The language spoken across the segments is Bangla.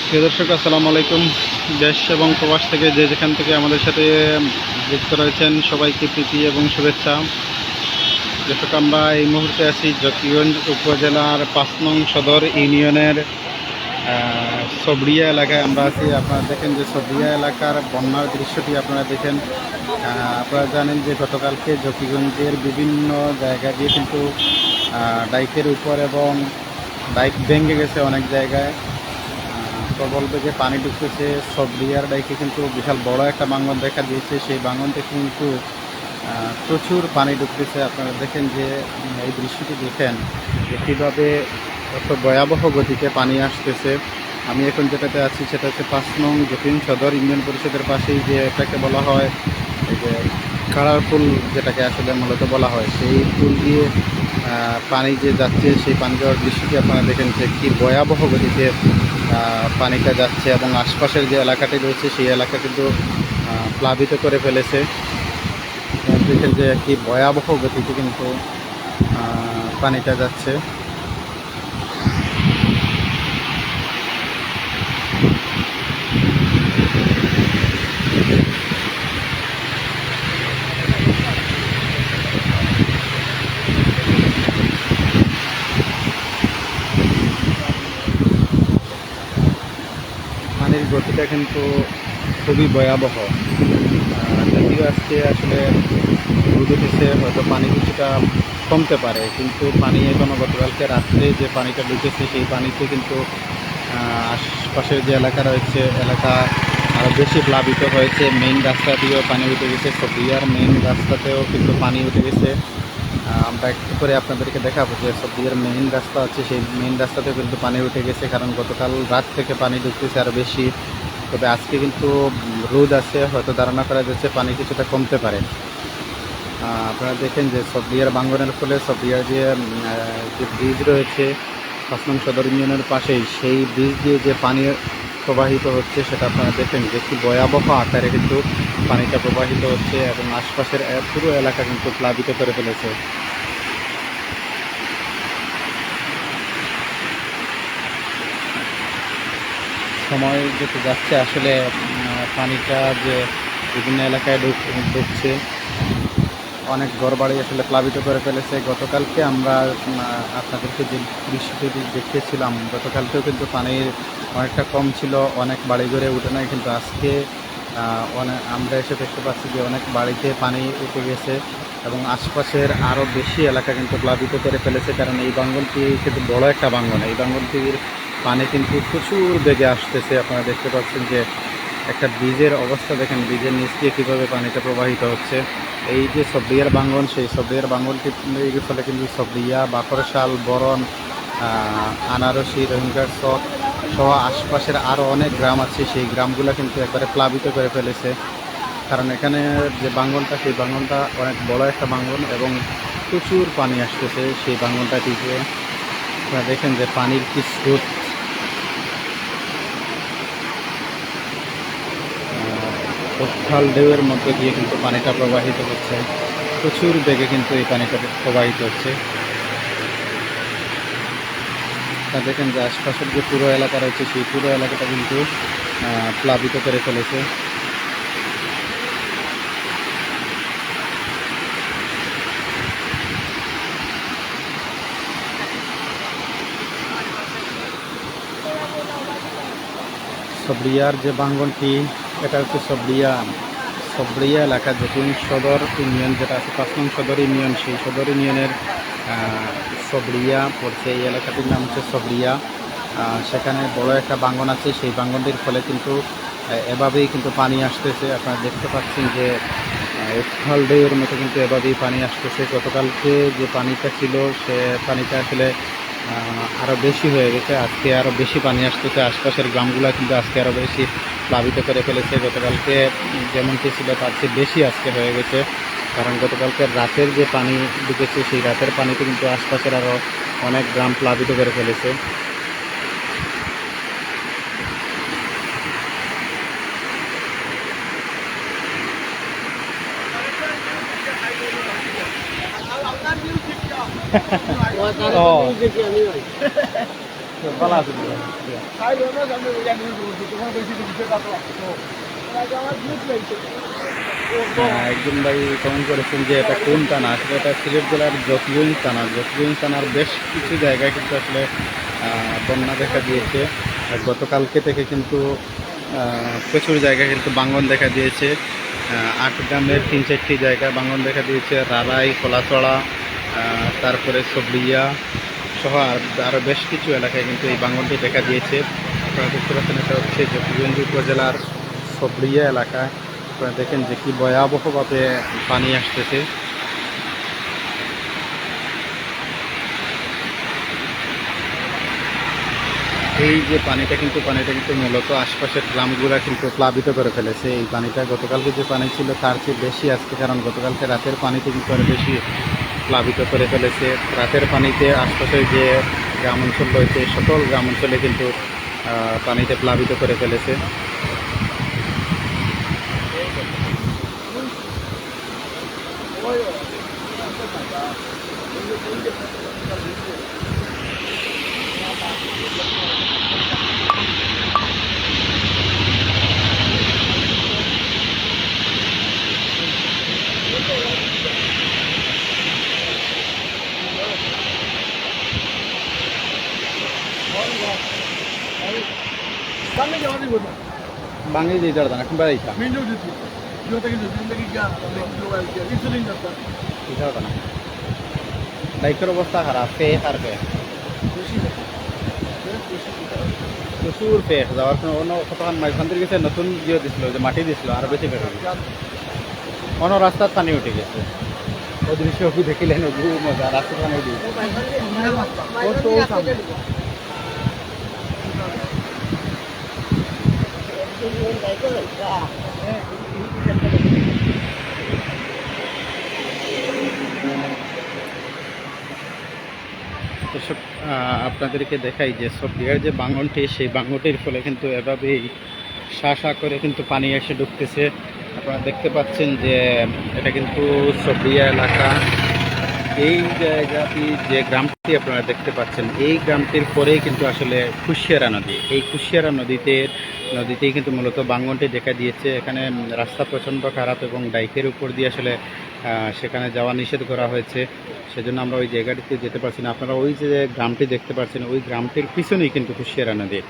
প্রিয় দর্শক, আসসালামু আলাইকুম। দেশ এবং প্রবাস থেকে যে যেখান থেকে আমাদের সাথে যুক্ত রয়েছেন সবাইকে প্রীতি এবং শুভেচ্ছা। দর্শক, আমরা এই মুহূর্তে আছি জকিগঞ্জ উপজেলার ৫ নং সদর ইউনিয়নের সবরিয়া এলাকায় আমরা আছি। আপনারা দেখেন যে সবরিয়া এলাকার বন্যার দৃশ্যটি আপনারা দেখেন। আপনারা জানেন যে গতকালকে জকিগঞ্জের বিভিন্ন জায়গা দিয়ে কিন্তু ডাইকের উপর এবং ডাইক ভেঙে গেছে অনেক জায়গায়। প্রবল বেগে পানি ঢুকতেছে। সবরিয়ার ডাইকে কিন্তু বিশাল বড় একটা ভাঙন দেখা দিয়েছে। সেই ভাঙন থেকে কিন্তু প্রচুর পানি ঢুকতেছে। আপনারা দেখেন যে এই দৃশ্যটি দেখেন যে কীভাবে এত ভয়াবহ গতিতে পানি আসতেছে। আমি এখন যেটাতে আছি সেটা হচ্ছে ৫ নং জকিগঞ্জ সদর ইউনিয়ন পরিষদের পাশেই যে এটাকে বলা হয় এই যে কাড়ার পুল, যেটাকে আসলে মূলত বলা হয়, সেই পুল দিয়ে পানি যে যাচ্ছে সেই পানি যাওয়ার দৃশ্যটি আপনারা দেখেন যে কী ভয়াবহ গতিতে পানিটা যাচ্ছে এবং আশপাশের যে এলাকাটি রয়েছে সেই এলাকা কিন্তু প্লাবিত করে ফেলেছে। দেখেন যে কি ভয়াবহ গতিতে কিন্তু পানিটা যাচ্ছে। পানির গতিটা কিন্তু খুবই ভয়াবহ। যদিও আজকে আসলে রোদ উঠেছে, হয়তো পানি কিছুটা কমতে পারে, কিন্তু পানি এখনও গতকালকে রাত্রে যে পানিটা ঢুকেছে সেই পানিতে কিন্তু আশপাশের যে এলাকা রয়েছে এলাকা আরও বেশি প্লাবিত হয়েছে। মেইন রাস্তা দিয়েও পানি উঠে গেছে, সবরিয়ার মেইন রাস্তাতেও কিন্তু পানি উঠে গেছে। আমরা একটু করে আপনাদেরকে দেখাবো যে সবরিয়ার মেইন রাস্তা আছে, সেই মেইন রাস্তাতেও কিন্তু পানি উঠে গেছে, কারণ গতকাল রাত থেকে পানি ঢুকতেছে আরও বেশি। তবে আজকে কিন্তু রোদ আছে, হয়তো ধারণা করা যাচ্ছে পানি কিছুটা কমতে পারে। আপনারা দেখেন যে সবরিয়ার ভাঙনের ফলে সবরিয়ার যে ব্রিজ রয়েছে ৫ নং সদর ইউনিয়নের পাশেই, সেই ব্রিজ দিয়ে যে পানি প্রবাহিত হচ্ছে সেটা আপনারা দেখেন যে কি ভয়াবহ আকারে কিন্তু পানিটা প্রবাহিত হচ্ছে এবং আশপাশের পুরো এলাকা কিন্তু প্লাবিত করে ফেলেছে। সময় যেতে যাচ্ছে আসলে পানিটা যে বিভিন্ন এলাকায় ঢুকছে, অনেক ঘরবাড়ি আসলে প্লাবিত করে ফেলেছে। গতকালকে আমরা আপনাদেরকে যে দৃশ্যটি দেখিয়েছিলাম, গতকালকেও কিন্তু পানির অনেকটা কম ছিল, অনেক বাড়িঘরে উঠে নাই, কিন্তু আজকে আমরা এসে দেখতে পাচ্ছি যে অনেক বাড়িতে পানি উঠে গেছে এবং আশপাশের আরও বেশি এলাকা কিন্তু প্লাবিত করে ফেলেছে। কারণ এই ভাঙনটি কিন্তু বড় একটা ভাঙন, এই ভাঙনটির পানি কিন্তু প্রচুর বেগে আসতেছে। আপনারা দেখতে পাচ্ছেন যে একটা ব্রিজের অবস্থা দেখেন, ব্রিজের নিচ দিয়ে কীভাবে পানিটা প্রবাহিত হচ্ছে। এই যে সবরিয়ার ভাঙন, সেই সবরিয়ার ভাঙনটির ফলে কিন্তু সবরিয়া, বাকরশাল, বরণ, আনারসি, রোহিঙ্গার চক সহ আশপাশের আরও অনেক গ্রাম আছে, সেই গ্রামগুলো কিন্তু একবারে প্লাবিত করে ফেলেছে। কারণ এখানে যে ভাঙনটা, সেই ভাঙনটা অনেক বড় একটা ভাঙন এবং প্রচুর পানি আসতেছে সেই ভাঙনটা থেকে। আপনারা দেখেন যে পানির কি স্রোত, উত্থাল ঢেউয়ের মধ্যে দিয়ে কিন্তু পানিটা প্রবাহিত হচ্ছে, প্রচুর বেগে কিন্তু এই পানিটা প্রবাহিত হচ্ছে। তা দেখেন যে আশপাশের যে পুরো এলাকা রয়েছে সেই পুরো এলাকাটা কিন্তু প্লাবিত করে ফেলেছে। সবরিয়ার যে ভাঙনটি, এটা হচ্ছে সবরিয়া এলাকা জকিগঞ্জ সদর ইউনিয়ন, যেটা আছে ৫ নং সদর ইউনিয়ন, সেই সদর ইউনিয়নের সবরিয়া পড়ছে। এই এলাকাটির নাম হচ্ছে সবরিয়া। সেখানে বড় একটা ভাঙন আছে, সেই ভাঙনটির ফলে কিন্তু এভাবেই কিন্তু পানি আসতেছে। আপনারা দেখতে পাচ্ছেন যে উত্থাল ঢেউয়ের মতো কিন্তু এভাবেই পানি আসতেছে। গতকালকে যে পানিটা ছিল সে পানিটা আসলে আরও বেশি হয়ে গেছে, আজকে আরও বেশি পানি আসতেছে। আশপাশের গ্রামগুলো কিন্তু আজকে আরও বেশি প্লাবিত করে ফেলেছে। গতকালকে যেমনটি ছিল তার চেয়ে বেশি আজকে হয়ে গেছে, কারণ গতকালকে রাতের যে পানি ঢুকেছে সেই রাতের পানিতে কিন্তু আশপাশের আরও অনেক গ্রাম প্লাবিত করে ফেলেছে। ভালো আছে একজন ভাই কমেন্ট করেছেন যে এটা কোন থানা, আসলে এটা সিলেট জেলার জকিগঞ্জ থানা। জকিগঞ্জ থানার বেশ কিছু জায়গায় কিন্তু আসলে বন্যা দেখা দিয়েছে। আর গতকালকে থেকে কিন্তু প্রচুর জায়গায় কিন্তু ভাঙন দেখা দিয়েছে। ৮ গ্রামের ৩-৪টি জায়গায় ভাঙন দেখা দিয়েছে। রালাই, কলাচড়া, তারপরে সবলিয়া সহ আরও বেশ কিছু এলাকায় কিন্তু এই ভাঙনটি দেখা দিয়েছে। আপনারা দেখতে পাচ্ছেন এটা হচ্ছে জকিগঞ্জ উপজেলার সবলিয়া এলাকায়। আপনারা দেখেন যে কি ভয়াবহভাবে পানি আসতেছে। এই যে পানিটা কিন্তু মূলত আশপাশের গ্রামগুলা কিন্তু প্লাবিত করে ফেলেছে। এই পানিটা গতকালকে যে পানি ছিল তার চেয়ে বেশি আজকে, কারণ গতকালকে রাতের পানিতে কিন্তু আরও বেশি প্লাবিত করে ফেলেছে। রাতের পানিতে আশপাশের যে গ্রাম অঞ্চল রয়েছে সকল গ্রাম অঞ্চলে কিন্তু পানিতে প্লাবিত করে ফেলেছে। বাঙালি দিয়ে যারা এখন বেড়াইছা বাইকের অবস্থা খারাপ, পেয়ে হারবে প্রচুর পেয়ে যাওয়ার অন্য কতক্ষণ মাঝখান গেছে। নতুন ইয়ে দিছিল, যে মাটি দিছিল, আরো বেশি পেয়ে অন্য রাস্তার পানি উঠে গেছে। ও দৃশ্য দেখিলেন, মজা রাস্তার পানি উঠে এসব আপনাদেরকে দেখাই যে সবরিয়ার যে ভাঙনটি, সেই ভাঙনটির ফলে কিন্তু এভাবেই শা করে কিন্তু পানি এসে ঢুকতেছে। আপনারা দেখতে পাচ্ছেন যে এটা কিন্তু সবরিয়া এলাকা। এই জায়গাটি যে গ্রামটি আপনারা দেখতে পাচ্ছেন, এই গ্রামটির পরেই কিন্তু আসলে কুশিয়ারা নদী। এই কুশিয়ারা নদীতেই কিন্তু মূলত ভাঙনটি দেখা দিয়েছে। এখানে রাস্তা প্রচণ্ড খারাপ এবং ডাইকের উপর দিয়ে আসলে সেখানে যাওয়া নিষেধ করা হয়েছে। সেজন্য আমরা ওই জায়গাটিতে যেতে পারছি না। আপনারা ওই যে গ্রামটি দেখতে পাচ্ছেন, ওই গ্রামটির পিছনেই কিন্তু কুশিয়ারা নদী।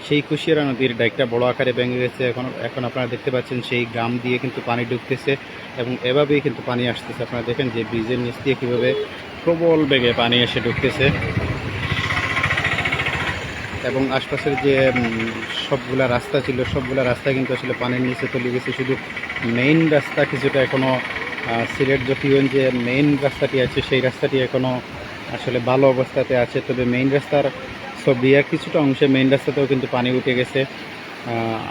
সেই কুশিয়ারা নদীর ডাইকটা বড় আকারে ভেঙে গেছে। এখন আপনারা দেখতে পাচ্ছেন সেই গ্রাম দিয়ে কিন্তু পানি ঢুকতেছে এবং এভাবেই কিন্তু পানি আসতেছে। আপনারা দেখেন যে ব্রিজের নিচ দিয়ে কীভাবে প্রবল বেগে পানি এসে ঢুকতেছে এবং আশপাশের যে সবগুলা রাস্তা ছিল, সবগুলা রাস্তা কিন্তু আসলে পানির নিচে চলে গেছে। শুধু মেইন রাস্তা কিছুটা এখনও, সিলেট জকিগঞ্জ যে মেইন রাস্তাটি আছে সেই রাস্তাটি এখনও আসলে ভালো অবস্থাতে আছে। তবে মেইন রাস্তার সবিয়ার কিছুটা অংশে মেইন রাস্তাতেও কিন্তু পানি উঠে গেছে।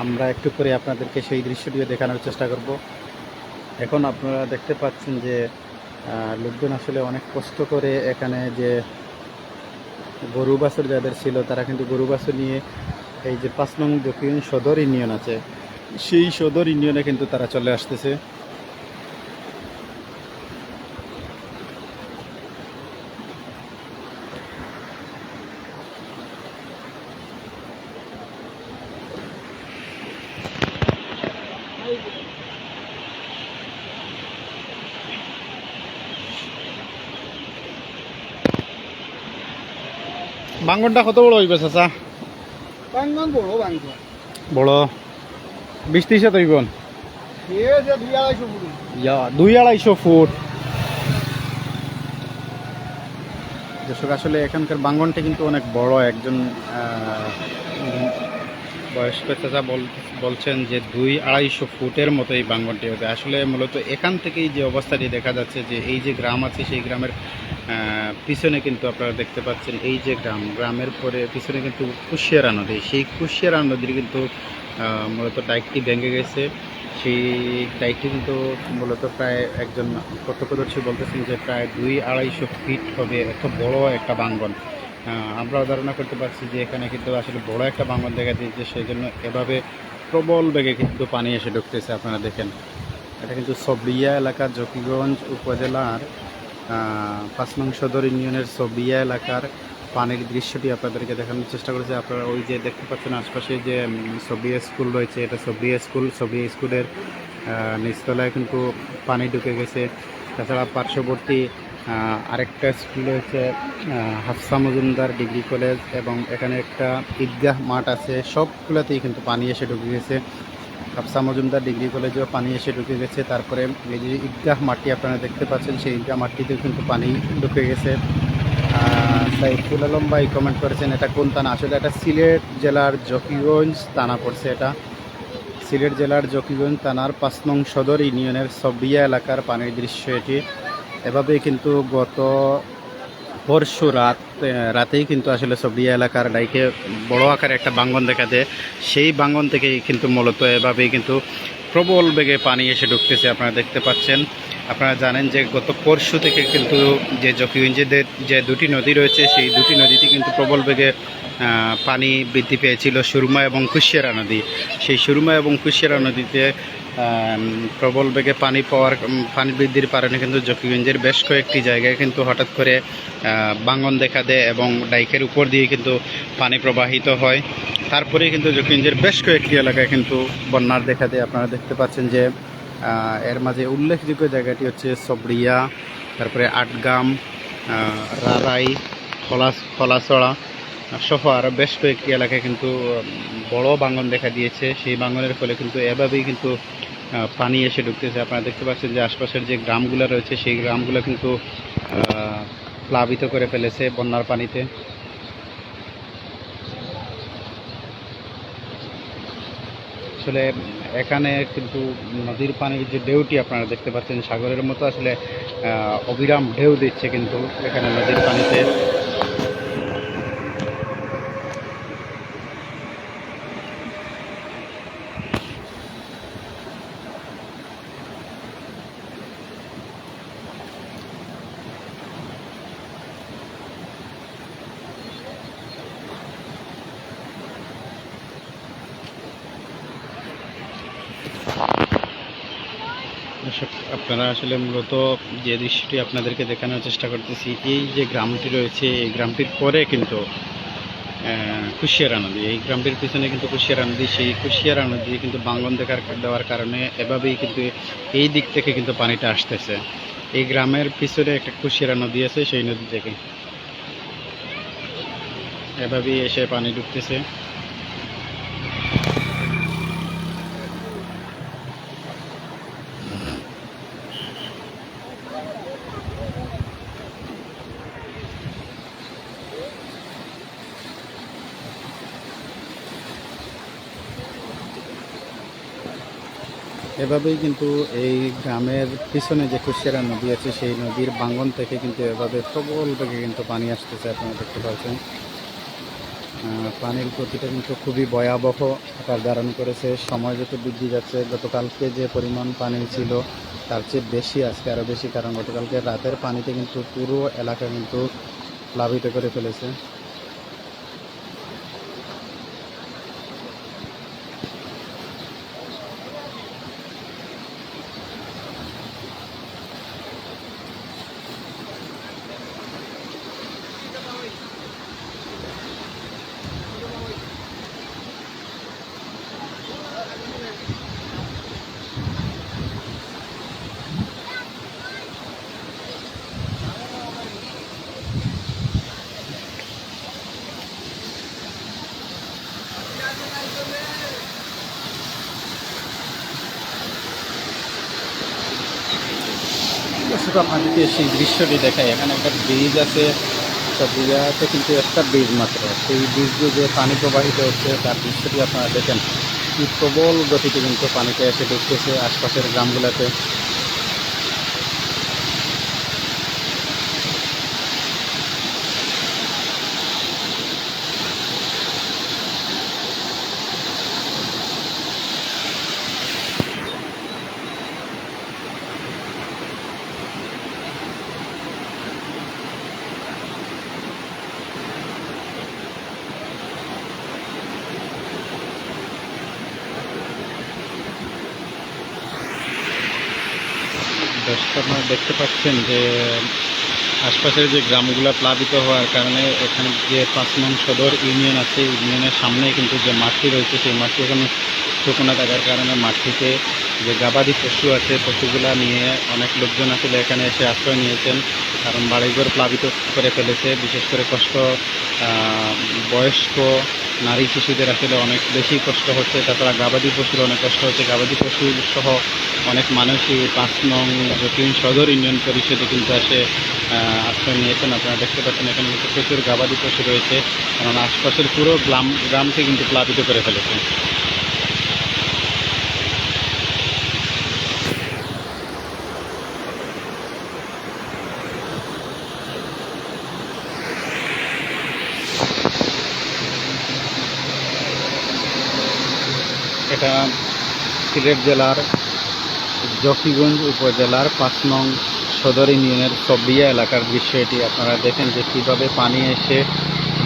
আমরা একটু করে আপনাদেরকে সেই দৃশ্যটিও দেখানোর চেষ্টা করব। এখন আপনারা দেখতে পাচ্ছেন যে লোকজন আসলে অনেক কষ্ট করে এখানে যে গরু বাছুর যাদের ছিল তারা কিন্তু গরু বাছুর নিয়ে এই যে 5 নং জকিগঞ্জ সদর ইউনিয়ন আছে, সেই সদর ইউনিয়নে কিন্তু তারা চলে আসতেছে। ভাঙনটা কত বড় হইবে চাচা? ভাঙন বড় ভাঙন, বড় 20-30 হইব। 2-2.5 ফুট। দর্শক আসলে এখানকার ভাঙনটা কিন্তু অনেক বড়। একজন বয়স্ক চাচা বলছেন যে 2-2.5 ফুটের মতো এই ভাঙনটি হবে। আসলে মূলত এখান থেকেই যে অবস্থাটি দেখা যাচ্ছে যে এই যে গ্রাম আছে সেই গ্রামের পিছনে কিন্তু আপনারা দেখতে পাচ্ছেন এই যে গ্রামের পরে পিছনে কিন্তু কুশিয়ারা নদী। সেই কুশিয়ারা নদীর কিন্তু মূলত ডাইকটি ভেঙে গেছে। সেই ডাইকটি কিন্তু মূলত প্রায় একজন প্রত্যক্ষদর্শী বলতেছেন যে প্রায় 2-2.5 ফিট হবে। এত বড় একটা ভাঙন আমরাও ধারণা করতে পারছি যে এখানে কিন্তু আসলে বড় একটা ভাঙন দেখা দিয়েছে। সেই জন্য এভাবে প্রবল বেগে কিন্তু পানি এসে ঢুকতেছে। আপনারা দেখেন এটা কিন্তু সবরিয়া এলাকার জকিগঞ্জ উপজেলার 5 নং সদর ইউনিয়নের সবরিয়া এলাকার পানির দৃশ্যটি আপনাদেরকে দেখানোর চেষ্টা করেছি। আপনারা ওই যে দেখতে পাচ্ছেন আশপাশে যে সবিয়া স্কুল রয়েছে, এটা সবিয়া স্কুলের নিচতলায় কিন্তু পানি ঢুকে গেছে। তাছাড়া পার্শ্ববর্তী আরেকটা স্কুল রয়েছে হাফসা মজুমদার ডিগ্রি কলেজ, এবং এখানে একটা ঈদগাহ মাঠ আছে, সবগুলোতেই কিন্তু পানি এসে ঢুকে গেছে। হাফসা মজুমদার ডিগ্রি কলেজেও পানি এসে ঢুকে গেছে। তারপরে এই যে ঈদগাহ মাঠটি আপনারা দেখতে পাচ্ছেন, সেই ঈদগাহ মাঠটিতেও কিন্তু পানি ঢুকে গেছে। সাইফুল আলম ভাই কমেন্ট করেছেন এটা কোন থানা, আসলে এটা সিলেট জেলার জকিগঞ্জ থানা পড়ছে। এটা সিলেট জেলার জকিগঞ্জ থানার ৫ নং সদর ইউনিয়নের সবিয়া এলাকার পানির দৃশ্য এটি। এভাবেই কিন্তু গত পরশু রাতেই কিন্তু আসলে সবিয়া এলাকার ডাইকে বড় আকারে একটা ভাঙন দেখা দেয়। সেই ভাঙন থেকেই কিন্তু মূলত এভাবেই কিন্তু প্রবল বেগে পানি এসে ঢুকতেছে, আপনারা দেখতে পাচ্ছেন। আপনারা জানেন যে গত পরশু থেকে কিন্তু যে জকিগঞ্জের যে দুটি নদী রয়েছে, সেই দুটি নদীতে কিন্তু প্রবল বেগে পানি বৃদ্ধি পেয়েছিল, সুরমা এবং কুশিয়ারা নদী। সেই সুরমা এবং কুশিয়ারা নদীতে প্রবল বেগে পানি বৃদ্ধির কারণে কিন্তু জকিগঞ্জের বেশ কয়েকটি জায়গায় কিন্তু হঠাৎ করে ভাঙন দেখা দেয় এবং ডাইকের উপর দিয়ে কিন্তু পানি প্রবাহিত হয়। তারপরে কিন্তু জকিগঞ্জের বেশ কয়েকটি এলাকায় কিন্তু বন্যার দেখা দেয়। আপনারা দেখতে পাচ্ছেন যে এর মাঝে উল্লেখযোগ্য জায়গাটি হচ্ছে সবরিয়া, তারপরে আটগাম, রারাই, খলাছড়া সহ আরও বেশ কয়েকটি এলাকায় কিন্তু বড় ভাঙন দেখা দিয়েছে। সেই ভাঙনের ফলে কিন্তু এভাবেই কিন্তু পানি এসে ঢুকতেছে। আপনারা দেখতে পাচ্ছেন যে আশপাশের যে গ্রামগুলো রয়েছে, সেই গ্রামগুলো কিন্তু প্লাবিত করে ফেলেছে বন্যার পানিতে। আসলে এখানে কিন্তু নদীর পানির যে ঢেউটি আপনারা দেখতে পাচ্ছেন, সাগরের মতো আসলে অবিরাম ঢেউ দিচ্ছে কিন্তু এখানে নদীর পানিতে। দর্শক, আপনারা আসলে মূলত যে দৃশ্যটি আপনাদেরকে দেখানোর চেষ্টা করতেছি, এই যে গ্রামটি রয়েছে, এই গ্রামটির পরে কিন্তু কুশিয়ারা নদী, এই গ্রামটির পিছনে কিন্তু কুশিয়ারা নদী। সেই কুশিয়ারা নদী কিন্তু ভাঙন দেওয়ার কারণে এভাবেই কিন্তু এই দিক থেকে কিন্তু পানিটা আসতেছে। এই গ্রামের পিছনে একটা কুশিয়ারা নদী আছে, সেই নদী থেকে এভাবেই এসে পানি ঢুকতেছে। এভাবেই কিন্তু এই গ্রামের পিছনে যে কুশিয়ারা নদী আছে, সেই নদীর ভাঙন থেকে কিন্তু এভাবে প্রবল বেগে কিন্তু পানি আসতেছে, আপনারা দেখতে পাচ্ছেন। পানির গতিটা কিন্তু খুবই ভয়াবহ আকার ধারণ করেছে। সময় যত বৃদ্ধি যাচ্ছে, গতকালকে যে পরিমাণ পানি ছিল তার চেয়ে বেশি আজকে আরও বেশি, কারণ গতকালকে রাতের পানিতে কিন্তু পুরো এলাকা কিন্তু প্লাবিত করে ফেলেছে। শুধু আপনাদেরকে সেই দৃশ্যটি দেখাই। এখানে একটা ব্রিজ আছে, সবরিয়াতে কিন্তু একটা ব্রিজ মাত্র, সেই ব্রিজ দিয়ে যে পানি প্রবাহিত হচ্ছে তার দৃশ্যটি আপনারা দেখেন। কি প্রবল গতিতে কিন্তু পানিটা এসে ঢুকতেছে আশপাশের গ্রামগুলোতে। দর্শক, আপনারা দেখতে পাচ্ছেন যে আশপাশের যে গ্রামগুলো প্লাবিত হওয়ার কারণে এখানে যে 5 নং সদর ইউনিয়ন আছে, ইউনিয়নের সামনে কিন্তু যে মাঠটি রয়েছে সেই মাঠটি এখন শুকনো থাকার কারণে মাঠটিতে যে গবাদি পশু আছে পশুগুলা নিয়ে অনেক লোকজন আসলে এখানে এসে আশ্রয় নিয়েছেন, কারণ বাড়িঘর প্লাবিত করে ফেলেছে। বিশেষ করে বয়স্ক নারী শিশুদের আসলে অনেক বেশি কষ্ট হচ্ছে, তাছাড়া গবাদি পশুর অনেক কষ্ট হচ্ছে। গবাদি পশু সহ অনেক মানুষই 5 নং জটিল সদর ইউনিয়ন পরিষদে কিন্তু এসে আশ্রয় নিয়েছেন। আপনারা দেখতে পাচ্ছেন এখানে কিন্তু প্রচুর গবাদি পশু রয়েছে, কারণ আশপাশের পুরো গ্রামকে কিন্তু প্লাবিত করে ফেলেছে। এটা সিলেট জেলার জকিগঞ্জ উপজেলার 5 নং সদর ইউনিয়নের সবিয়া এলাকার দৃশ্য এটি। আপনারা দেখেন যে কীভাবে পানি এসে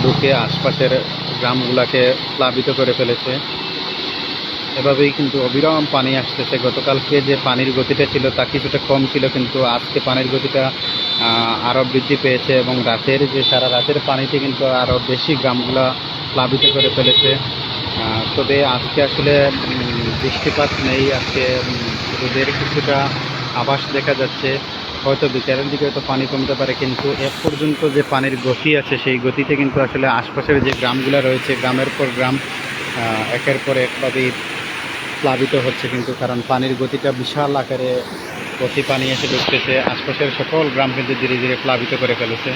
ঢুকে আশপাশের গ্রামগুলোকে প্লাবিত করে ফেলেছে। এভাবেই কিন্তু অবিরাম পানি আসতেছে। গতকালকে যে পানির গতিটা ছিল তা কিছুটা কম ছিল, কিন্তু আজকে পানির গতিটা আরও বৃদ্ধি পেয়েছে এবং সারা রাতের পানিতে কিন্তু আরও বেশি গ্রামগুলো প্লাবিত করে ফেলেছে। তবে আজকে আসলে বৃষ্টিপাত নেই, আজকে রোদের কিছুটা আভাস দেখা যাচ্ছে। হয়তো বিকেলের দিকে হয়তো পানি কমতে পারে, কিন্তু এ পর্যন্ত যে পানির গতি আছে সেই গতিতে কিন্তু আসলে আশপাশের যে গ্রামগুলো রয়েছে গ্রামের পর গ্রাম একের পর একভাবেই প্লাবিত হচ্ছে। কিন্তু কারণ পানির গতিটা বিশাল আকারে প্রতি পানি এসে ঢুকতেছে, আশপাশের সকল গ্রাম কিন্তু ধীরে ধীরে প্লাবিত করে ফেলেছে।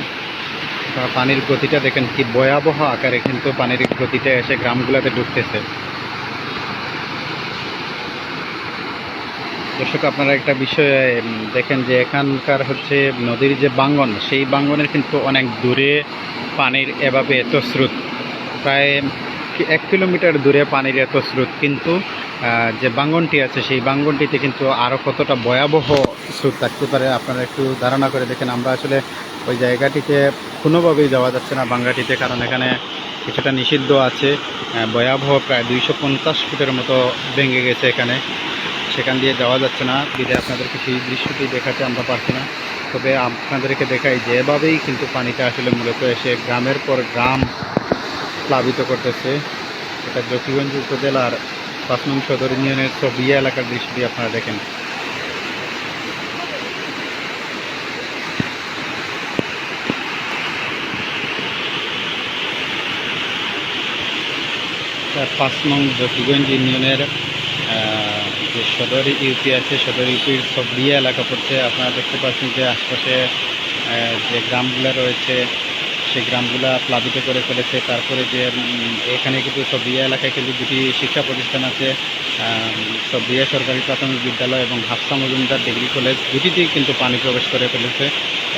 পানির গতিটা দেখেন কি ভয়াবহ আকারে কিন্তু পানির গতিটা এসে গ্রামগুলোতে ঢুকতেছে। দর্শক, আপনারা একটা বিষয় দেখেন যে এখানকার হচ্ছে নদীর যে বাঙ্গন, সেই বাঙ্গনের কিন্তু অনেক দূরে পানির এভাবে এত স্রোত, প্রায় 1 কিলোমিটার দূরে পানির এত স্রোত, কিন্তু যে বাঙ্গনটি আছে সেই বাঙ্গনটিতে কিন্তু আরও কতটা ভয়াবহ স্রোত থাকতে পারে আপনারা একটু ধারণা করে দেখেন। আমরা আসলে ওই জায়গাটিতে কোনোভাবেই যাওয়া যাচ্ছে না বাঙ্গাটিতে, কারণ এখানে কিছুটা নিষিদ্ধ আছে। ভয়াবহ প্রায় 250 ফুটের মতো ভেঙে গেছে এখানে, সেখান দিয়ে যাওয়া যাচ্ছে না। বিধায় আপনাদেরকে সেই দৃশ্যটি দেখাতে আমরা পারছি না। তবে আপনাদেরকে দেখাই যে এভাবেই কিন্তু পানিটা আসলে মূলত এসে গ্রামের পর গ্রাম প্লাবিত করতেছে। এটা জকিগঞ্জ উপজেলার 5 নং সদর ইউনিয়নের সবিয়া এলাকার দৃশ্যটি আপনারা দেখেন। 5 নং জকিগঞ্জ ইউনিয়নের যে সদর ইউপি আছে, সদর ইউপির সবিয়া এলাকা পড়ছে। আপনারা দেখতে পাচ্ছেন যে আশপাশে যে গ্রামগুলো রয়েছে সেই গ্রামগুলা প্লাবিত করে ফেলেছে। তারপরে যে এখানে কিন্তু সবিয়া এলাকায় কিন্তু দুটি শিক্ষা প্রতিষ্ঠান আছে, সবিয়া সরকারি প্রাথমিক বিদ্যালয় এবং হাফসা মজুমদার ডিগ্রি কলেজ, দুটিতেই কিন্তু পানি প্রবেশ করে ফেলেছে।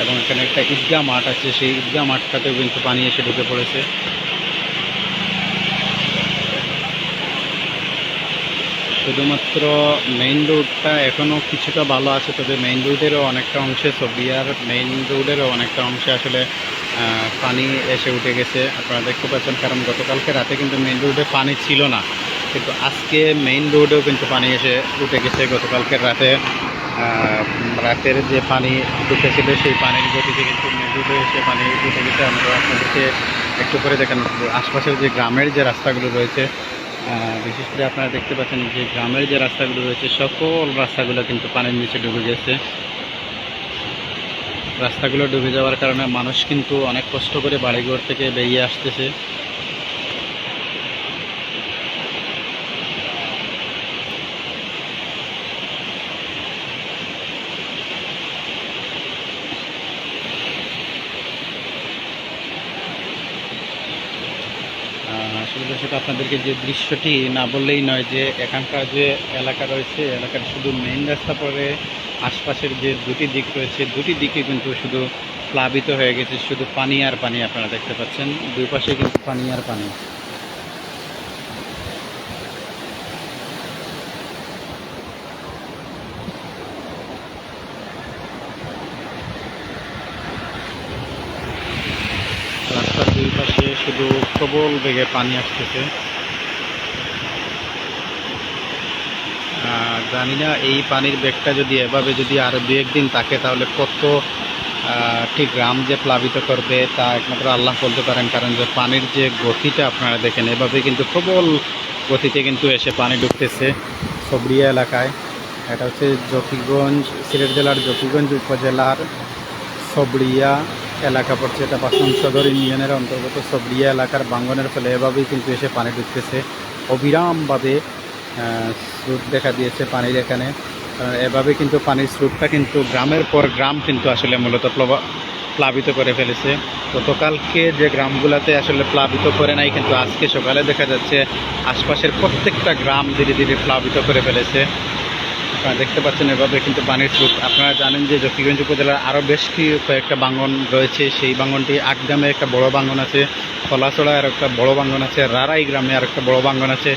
এবং এখানে একটা ঈদগাহ মাঠ আছে, সেই ঈদগাহ মাঠটাতেও কিন্তু পানি এসে ঢুকে পড়েছে। শুধুমাত্র মেইন রোডটা এখনও কিছুটা ভালো আছে, তবে মেইন রোডেরও অনেকটা অংশে, সবিয়ার মেইন রোডেরও অনেকটা অংশে আসলে পানি এসে উঠে গেছে। আপনারা দেখতে পাচ্ছেন, কারণ গতকালকে রাতে কিন্তু মেইন রোডে পানি ছিল না, কিন্তু আজকে মেইন রোডেও কিন্তু পানি এসে উঠে গেছে। গতকালকের রাতের যে পানি ঢুকেছিল সেই পানির গতিতে কিন্তু মেইন রোডে এসে পানি উঠে গেছে। আমরা আপনাদেরকে একটু করে দেখেন আশপাশের যে গ্রামের যে রাস্তাগুলো রয়েছে, বিশেষ করে আপনারা দেখতে পাচ্ছেন যে গ্রামের যে রাস্তাগুলো রয়েছে সকল রাস্তাগুলো কিন্তু পানির নিচে ডুবে গেছে। রাস্তাগুলো ডুবে যাওয়ার কারণে মানুষ কিন্তু অনেক কষ্ট করে বাড়িঘর থেকে বেরিয়ে আসতেছে। আসলে দর্শক, আপনাদেরকে যে দৃশ্যটি না বললেই নয় যে এখানকার যে এলাকা রয়েছে, এলাকার শুধু মেইন রাস্তা পরে আশপাশের যে দুটি দিক রয়েছে দুটি দিকে কিন্তু শুধু প্লাবিত হয়ে গেছে, শুধু পানি আর পানি। আপনারা দেখতে পাচ্ছেন দুই পাশে কিন্তু পানি আর পানি। রাস্তার দুই পাশে শুধু প্রবল বেগে পানি আসতেছে। জানি না এই পানির বেগটা যদি এভাবে যদি আরও 2-1 দিন থাকে তাহলে কত ঠিক গ্রাম যে প্লাবিত করবে তা একমাত্র আল্লাহ বলতে পারেন, কারণ যে পানির যে গতিটা আপনারা দেখেন, এভাবে কিন্তু প্রবল গতিতে কিন্তু এসে পানি ঢুকতেছে সবরিয়া এলাকায়। এটা হচ্ছে জকিগঞ্জ, সিলেট জেলার জকিগঞ্জ উপজেলার সবরিয়া এলাকা পড়ছে। এটা ৫ নং সদর ইউনিয়নের অন্তর্গত সবরিয়া এলাকার বাঙ্গনের ফলে এভাবেই কিন্তু এসে পানি ঢুকতেছে অবিরামভাবে। স্রোত দেখা দিয়েছে পানির এখানে। এভাবে কিন্তু পানির স্রোতটা কিন্তু গ্রামের পর গ্রাম কিন্তু আসলে মূলত প্লাবিত করে ফেলেছে। গতকালকে যে গ্রামগুলোতে আসলে প্লাবিত করে নাই, কিন্তু আজকে সকালে দেখা যাচ্ছে আশপাশের প্রত্যেকটা গ্রাম ধীরে ধীরে প্লাবিত করে ফেলেছে। আপনারা দেখতে পাচ্ছেন এভাবে কিন্তু পানির স্রোত। আপনারা জানেন যে জকিগঞ্জ উপজেলার আরও বেশ কয়েকটা বাঙ্গন রয়েছে। সেই বাঙ্গনটি আটগ্রামে একটা বড় বাঙ্গন আছে, খোলাছড়ায় আর একটা বড় বাঙ্গন আছে, রারাই গ্রামে আর একটা বড় বাঙ্গন আছে।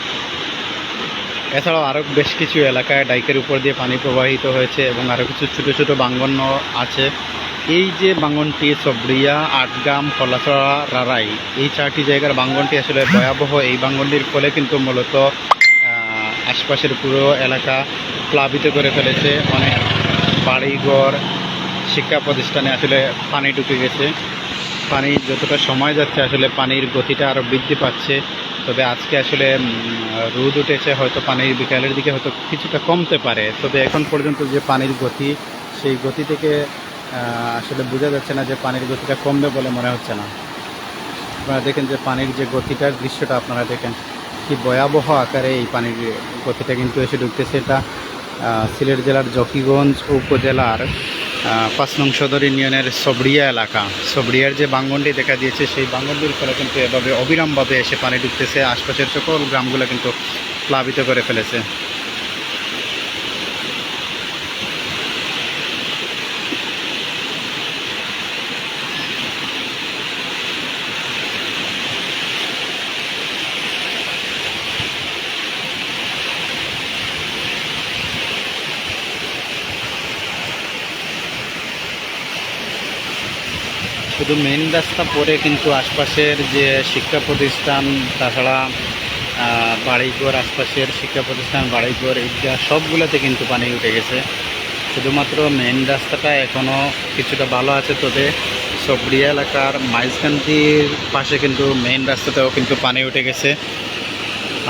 এছাড়াও আরও বেশ কিছু এলাকায় ডাইকের উপর দিয়ে পানি প্রবাহিত হয়েছে এবং আরও কিছু ছোটো ছোটো বাঙ্গনও আছে। এই যে বাঙ্গনটি সবরিয়া, আটগ্রাম, খোলাছড়া, রারাই, এই 4টি জায়গার বাঙ্গনটি আসলে ভয়াবহ। এই বাঙ্গনটির ফলে কিন্তু মূলত আশপাশের পুরো এলাকা প্লাবিত করে ফেলেছে। অনেক বাড়িঘর, শিক্ষা প্রতিষ্ঠানে আসলে পানি ঢুকে গেছে। পানি যতটা সময় যাচ্ছে আসলে পানির গতিটা আরও বৃদ্ধি পাচ্ছে। তবে আজকে আসলে রোদ উঠেছে, হয়তো পানির বিকালের দিকে হয়তো কিছুটা কমতে পারে। তবে এখন পর্যন্ত যে পানির গতি, সেই গতি থেকে আসলে বোঝা যাচ্ছে না যে পানির গতিটা কমবে বলে মনে হচ্ছে না। আপনারা দেখেন যে পানির যে গতিটার দৃশ্যটা আপনারা দেখেন কি ভয়াবহ আকারে এই পানির গতিটা কিন্তু এসে ঢুকতেছে। এটা সিলেট জেলার জকিগঞ্জ উপজেলার ৫ নং সদর ইউনিয়নের সবরিয়া এলাকা। সবরিয়ার যে বাঙ্গনটি দেখা দিয়েছে, সেই বাঙ্গনটির ফলে কিন্তু এভাবে অবিরামভাবে এসে পানি ঢুকতেছে। আশপাশের সকল গ্রামগুলো কিন্তু প্লাবিত করে ফেলেছে। শুধু মেইন রাস্তা পরে কিন্তু আশপাশের যে শিক্ষা প্রতিষ্ঠান, তাছাড়া বাড়িঘর, আশপাশের শিক্ষা প্রতিষ্ঠান, বাড়িঘর, ঈদগাহ সবগুলোতে কিন্তু পানি উঠে গেছে। শুধুমাত্র মেইন রাস্তাটা এখনও কিছুটা ভালো আছে। তবে সবরিয়া এলাকার মাইজকান্দির পাশে কিন্তু মেইন রাস্তাতেও কিন্তু পানি উঠে গেছে।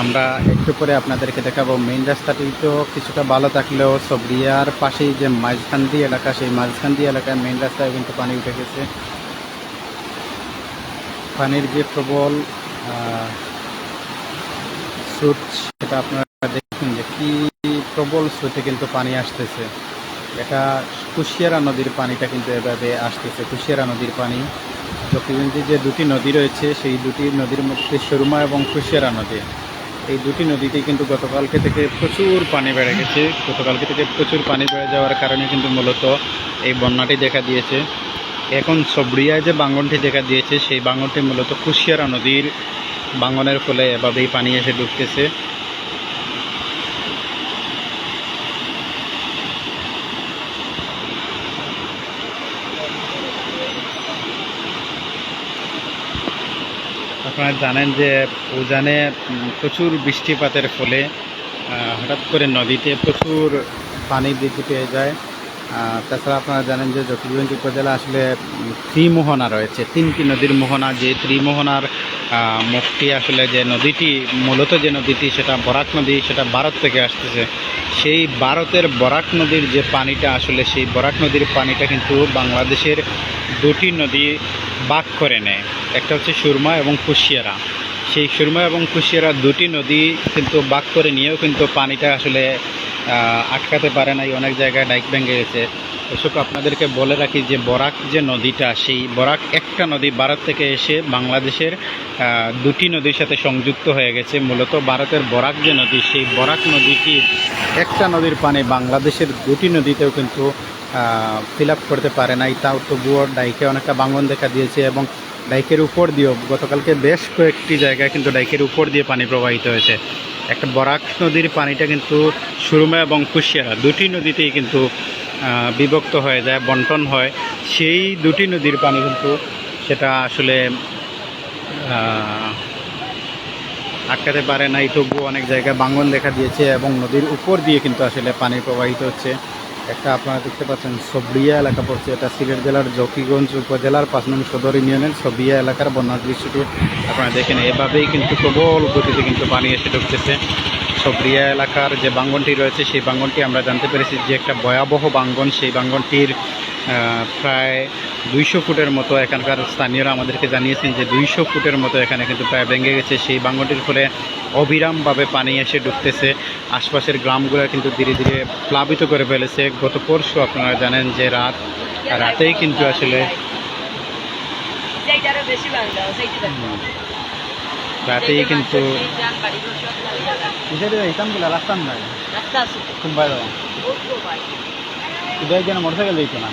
আমরা একটু পরে আপনাদেরকে দেখাবো। মেইন রাস্তাটি তো কিছুটা ভালো থাকলেও সবরিয়ার পাশেই যে মাইজকান্দি এলাকা, সেই মাইজকান্দি এলাকায় মেইন রাস্তায় কিন্তু পানি উঠে গেছে। পানির যে প্রবল স্রোত, সেটা আপনারা দেখুন যে কি প্রবল স্রোতে কিন্তু পানি আসতেছে। এটা কুশিয়ারা নদীর পানিটা কিন্তু এভাবে আসতেছে। কুশিয়ারা নদীর পানি, জকিগঞ্জে যে 2টি নদী রয়েছে, সেই 2টি নদীর মধ্যে সুরমা এবং কুশিয়ারা নদী, এই 2টি নদীতেই কিন্তু গতকালকে থেকে প্রচুর পানি বেড়ে গেছে। গতকালকে থেকে প্রচুর পানি বেড়ে যাওয়ার কারণে কিন্তু মূলত এই বন্যাটি দেখা দিয়েছে। এখন সবরিয়ায় যে বাঙ্গনটি দেখা দিয়েছে, সেই বাঙ্গনটি মূলত কুশিয়ারা নদীর বাঙ্গনের ফলে এভাবেই পানি এসে ঢুকতেছে। আপনারা জানেন যে উজানে প্রচুর বৃষ্টিপাতের ফলে হঠাৎ করে নদীতে প্রচুর পানি বৃদ্ধি পেয়ে যায়। তাছাড়া আপনারা জানেন যে জকিগঞ্জ উপজেলা আসলে ত্রিমোহনা রয়েছে, 3টি নদীর মোহনা। যে ত্রিমোহনার মুখটি আসলে যে নদীটি, মূলত যে নদীটি সেটা বরাক নদী, সেটা ভারত থেকে আসতেছে। সেই ভারতের বরাক নদীর যে পানিটা, আসলে সেই বরাক নদীর পানিটা কিন্তু বাংলাদেশের 2টি নদী ভাগ করে নেয়। একটা হচ্ছে সুরমা এবং কুশিয়ারা। সেই সুরমা এবং কুশিয়ারা 2টি নদী কিন্তু ভাগ করে নিয়েও কিন্তু পানিটা আসলে আটকাতে পারে নাই। অনেক জায়গায় ডাইক ভেঙে গেছে। এসব আপনাদেরকে বলে রাখি যে বরাক যে নদীটা, সেই বরাক একটা নদী ভারত থেকে এসে বাংলাদেশের 2টি নদীর সাথে সংযুক্ত হয়ে গেছে। মূলত ভারতের বরাক যে নদী, সেই বরাক নদীটি একটা নদীর পানি বাংলাদেশের 2টি নদীতেও কিন্তু ফিল আপ করতে পারে নাই। তাও তবুও ডাইকে অনেকটা ভাঙন দেখা দিয়েছে এবং ডাইকের উপর দিয়েও গতকালকে বেশ কয়েকটি জায়গায় কিন্তু ডাইকের উপর দিয়ে পানি প্রবাহিত হয়েছে। একটা বরাক নদীর পানিটা কিন্তু সুরমা এবং কুশিয়ারা 2টি নদীতেই কিন্তু বিভক্ত হয়ে যায়, বন্টন হয়। সেই 2টি নদীর পানি কিন্তু সেটা আসলে আটকাতে পারে নাই। তবুও অনেক জায়গায় ভাঙন দেখা দিয়েছে এবং নদীর উপর দিয়ে কিন্তু আসলে পানি প্রবাহিত হচ্ছে। একটা আপনারা দেখতে পাচ্ছেন সবরিয়া এলাকা পড়ছে, এটা সিলেট জেলার জকিগঞ্জ উপজেলার 5 নং সদর ইউনিয়নের সবরিয়া এলাকার বন্যার দৃশ্যটি আপনারা দেখেন। এভাবেই কিন্তু প্রবল গতিতে কিন্তু পানি এসে ঢুকতেছে। সবরিয়া এলাকার যে বাঙ্গনটি রয়েছে সেই বাঙ্গনটি আমরা জানতে পেরেছি যে একটা ভয়াবহ বাঙ্গন। সেই বাঙ্গনটির প্রায় 200 ফুটের মতো এখানকার স্থানীয়রা আমাদেরকে জানিয়েছেন যে 200 ফুটের মতো এখানে কিন্তু প্রায় ভেঙে গেছে। সেই বাঙ্গনটির ফলে অবিরামভাবে পানি এসে ঢুকতেছে, আশপাশের গ্রামগুলো কিন্তু ধীরে ধীরে প্লাবিত করে ফেলেছে। গত পরশু আপনারা জানেন যে রাতেই কিন্তু আসলে রাতেই কিন্তু মোটরসাইকেল দিত না,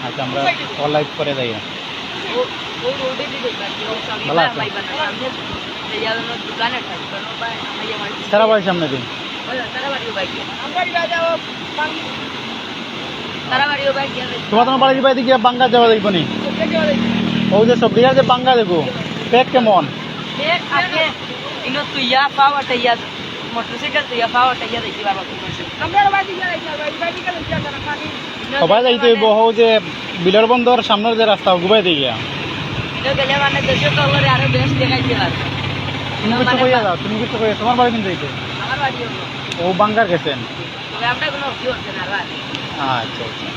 আচ্ছা আমরা লাইভ করে যাই। সারা বাড়ির সামনে দিন তোমার বাড়ির বাইরে গিয়ে বাঙ্গা যাওয়া দেখবো নি, ও যে সব দিঘার যে বাঙ্গা দেখো পেট কেমন সবাই যাইতে বহু যে বিলের বন্দর সামনের যে রাস্তা গুবাই দিয়ে গিয়া তুমি কিছু কইয়া যাও, তুমি কিছু কইয়া তোমার বাড়ি কিন্তু যাইতে ও বাঙ্গার গেছেন। আচ্ছা আচ্ছা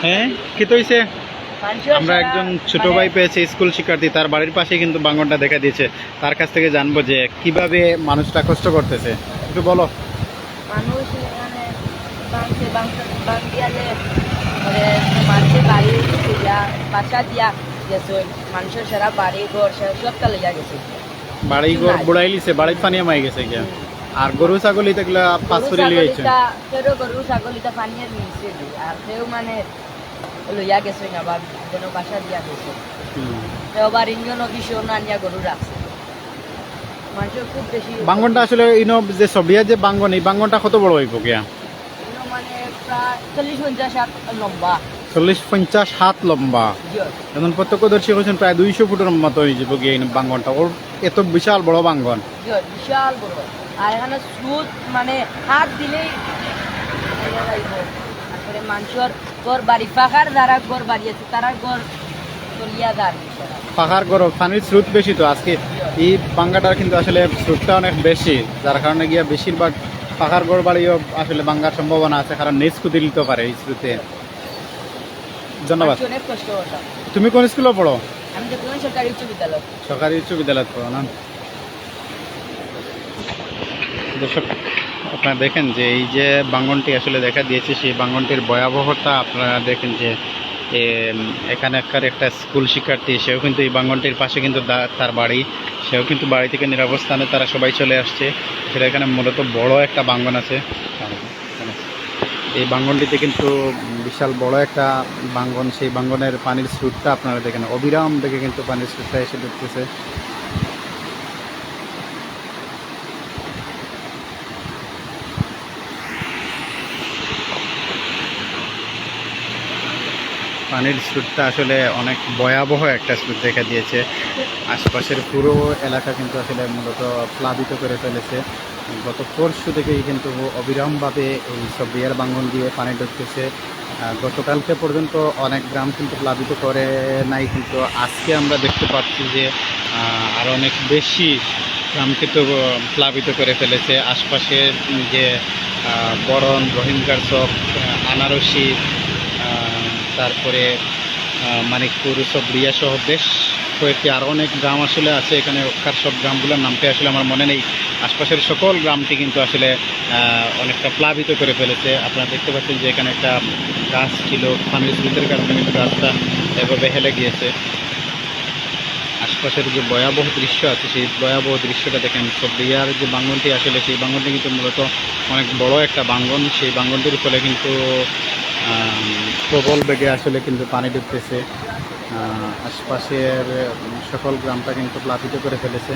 হ্যাঁ কি তো হইছে? আমরা একজন ছোট ভাই পেয়েছি স্কুল শিক্ষার্থী, তার বাড়ির পাশে কিন্তু বাঙ্গনটা দেখা দিয়েছে। তার কাছ থেকে জানবো যে কিভাবে মানুষটা কষ্ট করতেছে, একটু বলো। মানুষ মানুষের বাড়ি বাসা দিয়া গেছে, মানুষের সারা বাড়ি ঘর সব তালে যা গেছে, বাড়ি ঘর বুড়াই লিছে, বাড়ির পানি মাই গেছে গিয়া। আর গরু ছাগলি দেখলে পাঁচ করে লিয়েছে, কেউ গরু ছাগলিটা পানি নিয়েছে আর কেউ মানে লইয়া গেছে আবার কোনো বাসা দিয়া গেছে, কেউ আবার ইঞ্জন অফিসেও না নিয়ে গরু রাখছে। মানুষের খুব বেশি বাঙ্গনটা আসলে ইনো যে সবিয়া যে বাঙ্গন, এই বাঙ্গনটা কত বড় হইব গিয়া? মানে প্রায় 40-50 হাত লম্বা, 40-50 হাত লম্বা। এখন প্রত্যক্ষদর্শী হয়েছেন প্রায় 200 ফুটের মতো হয়ে যাবো গিয়ে বাঙ্গনটা, ওর এত বিশাল বড় বাঙ্গন, বিশাল বড়। আর এখানে সুদ মানে হাত দিলেই তারপরে মানুষের ঘর বাড়ি পাখার যারা ঘর বাড়ি আছে তারা ঘর তলিয়া দাঁড়িয়ে পাহাড় গরম, পানির স্রোত বেশি তো আজকে এই বাঙ্গাটার কিন্তু আসলে স্রোতটা অনেক বেশি, যার কারণে গিয়া বেশিরভাগ পাহাড় গড় বাড়িও আসলে বাঙ্গার সম্ভাবনা আছে, কারণ নিচ কুদি দিতে পারে এই স্রোতে। ধন্যবাদ। অনেক কষ্ট হতো। তুমি কোন স্কুলে পড়ো? আমি তো সরকারি উচ্চ বিদ্যালয়। সরকারি উচ্চ বিদ্যালয় পড়ো না? দর্শক আপনারা দেখেন যে এই যে বাঙ্গনটি আসলে দেখা দিয়েছে, সেই বাঙ্গনটির ভয়াবহতা আপনারা দেখেন যে এখানকার একটা স্কুল শিক্ষার্থী, সেও কিন্তু এই বাঙ্গনটির পাশে কিন্তু তার বাড়ি, সেও কিন্তু বাড়ি থেকে নিরাপদ স্থানে তারা সবাই চলে আসছে। সেটা এখানে মূলত বড় একটা বাঙ্গন আছে, এই বাঙ্গনটিতে কিন্তু বিশাল বড় একটা বাঙ্গন, সেই বাঙ্গনের পানির স্রোতটা আপনারা দেখেন অবিরাম থেকে কিন্তু পানির স্রোতটা এসে ঢুকতেছে। পানির স্রোতটা আসলে অনেক ভয়াবহ একটা স্রোত দেখা দিয়েছে, আশপাশের পুরো এলাকা কিন্তু আসলে মূলত প্লাবিত করে ফেলেছে। গত পরশু থেকেই কিন্তু অবিরামভাবে এই সবিয়ার বাঙ্গন দিয়ে পানি ঢুকতেছে। গতকালকে পর্যন্ত অনেক গ্রাম কিন্তু প্লাবিত করে নাই, কিন্তু আজকে আমরা দেখতে পাচ্ছি যে আরও অনেক বেশি গ্রাম কিন্তু প্লাবিত করে ফেলেছে। আশপাশের যে বরণ, রহিমগার চক, আনারসি, তারপরে মানিকপুর, সবরিয়া সহ বেশ কয়েকটি আরও অনেক গ্রাম আসলে আছে এখানে, ওখার সব গ্রামগুলোর নামটি আসলে আমার মনে নেই। আশপাশের সকল গ্রামটি কিন্তু আসলে অনেকটা প্লাবিত করে ফেলেছে। আপনারা দেখতে পাচ্ছেন যে এখানে একটা গাছ ছিল, পানির স্রোতের কারণে কিন্তু গাছটা এভাবে হেলে গিয়েছে। আশপাশের যে ভয়াবহ দৃশ্য আছে সেই ভয়াবহ দৃশ্যটা দেখেন। সবরিয়ার যে বাঙ্গনটি আসলে সেই বাঙ্গনটি কিন্তু মূলত অনেক বড় একটা বাঙ্গন, সেই বাঙ্গনটির ফলে কিন্তু প্রবল বেগে আসলে কিন্তু পানি ঢুকতেছে, আশপাশের সকল গ্রামটা কিন্তু প্লাবিত করে ফেলেছে।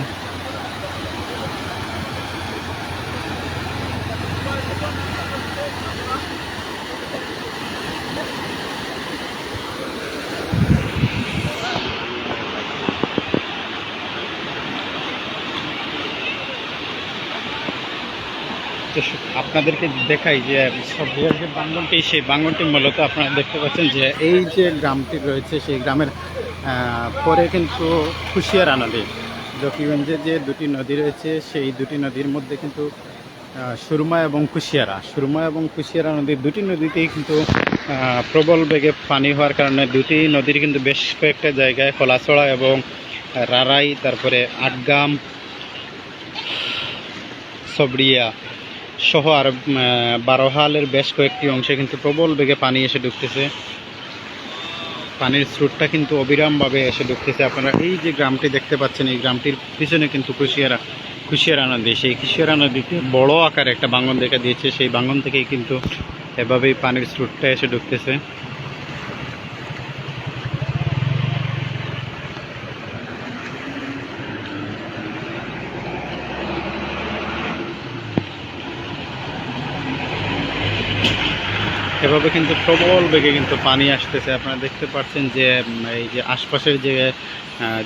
তো আপনাদেরকে দেখাই যে সবরিয়ার যে বাঙ্গনটি, সেই বাঙ্গনটি মূলত আপনারা দেখতে পাচ্ছেন যে এই যে গ্রামটি রয়েছে সেই গ্রামের পরে কিন্তু কুশিয়ারা নদী, জকিগঞ্জে যে দুটি নদী রয়েছে সেই দুটি নদীর মধ্যে কিন্তু সুরমা এবং কুশিয়ারা নদী, দুটি নদীতেই কিন্তু প্রবল বেগে পানি হওয়ার কারণে দুটি নদীর কিন্তু বেশ কয়েকটা জায়গায় খোলাছড়া এবং রারাই, তারপরে আটগাম, সবরিয়া সহ আর বারোহালের বেশ কয়েকটি অংশে কিন্তু প্রবল বেগে পানি এসে ঢুকতেছে। পানির স্রোতটা কিন্তু অবিরামভাবে এসে ঢুকতেছে। আপনারা এই যে গ্রামটি দেখতে পাচ্ছেন, এই গ্রামটির পিছনে কিন্তু কুশিয়ারা নদী, সেই কুশিয়ারা নদীতে বড় আকারে একটা বাঙ্গন দেখা দিয়েছে। সেই বাঙ্গন থেকেই কিন্তু এভাবেই পানির স্রোতটা এসে ঢুকতেছে। এভাবে কিন্তু প্রবল বেগে কিন্তু পানি আসতেছে। আপনারা দেখতে পাচ্ছেন যে এই যে আশপাশের যে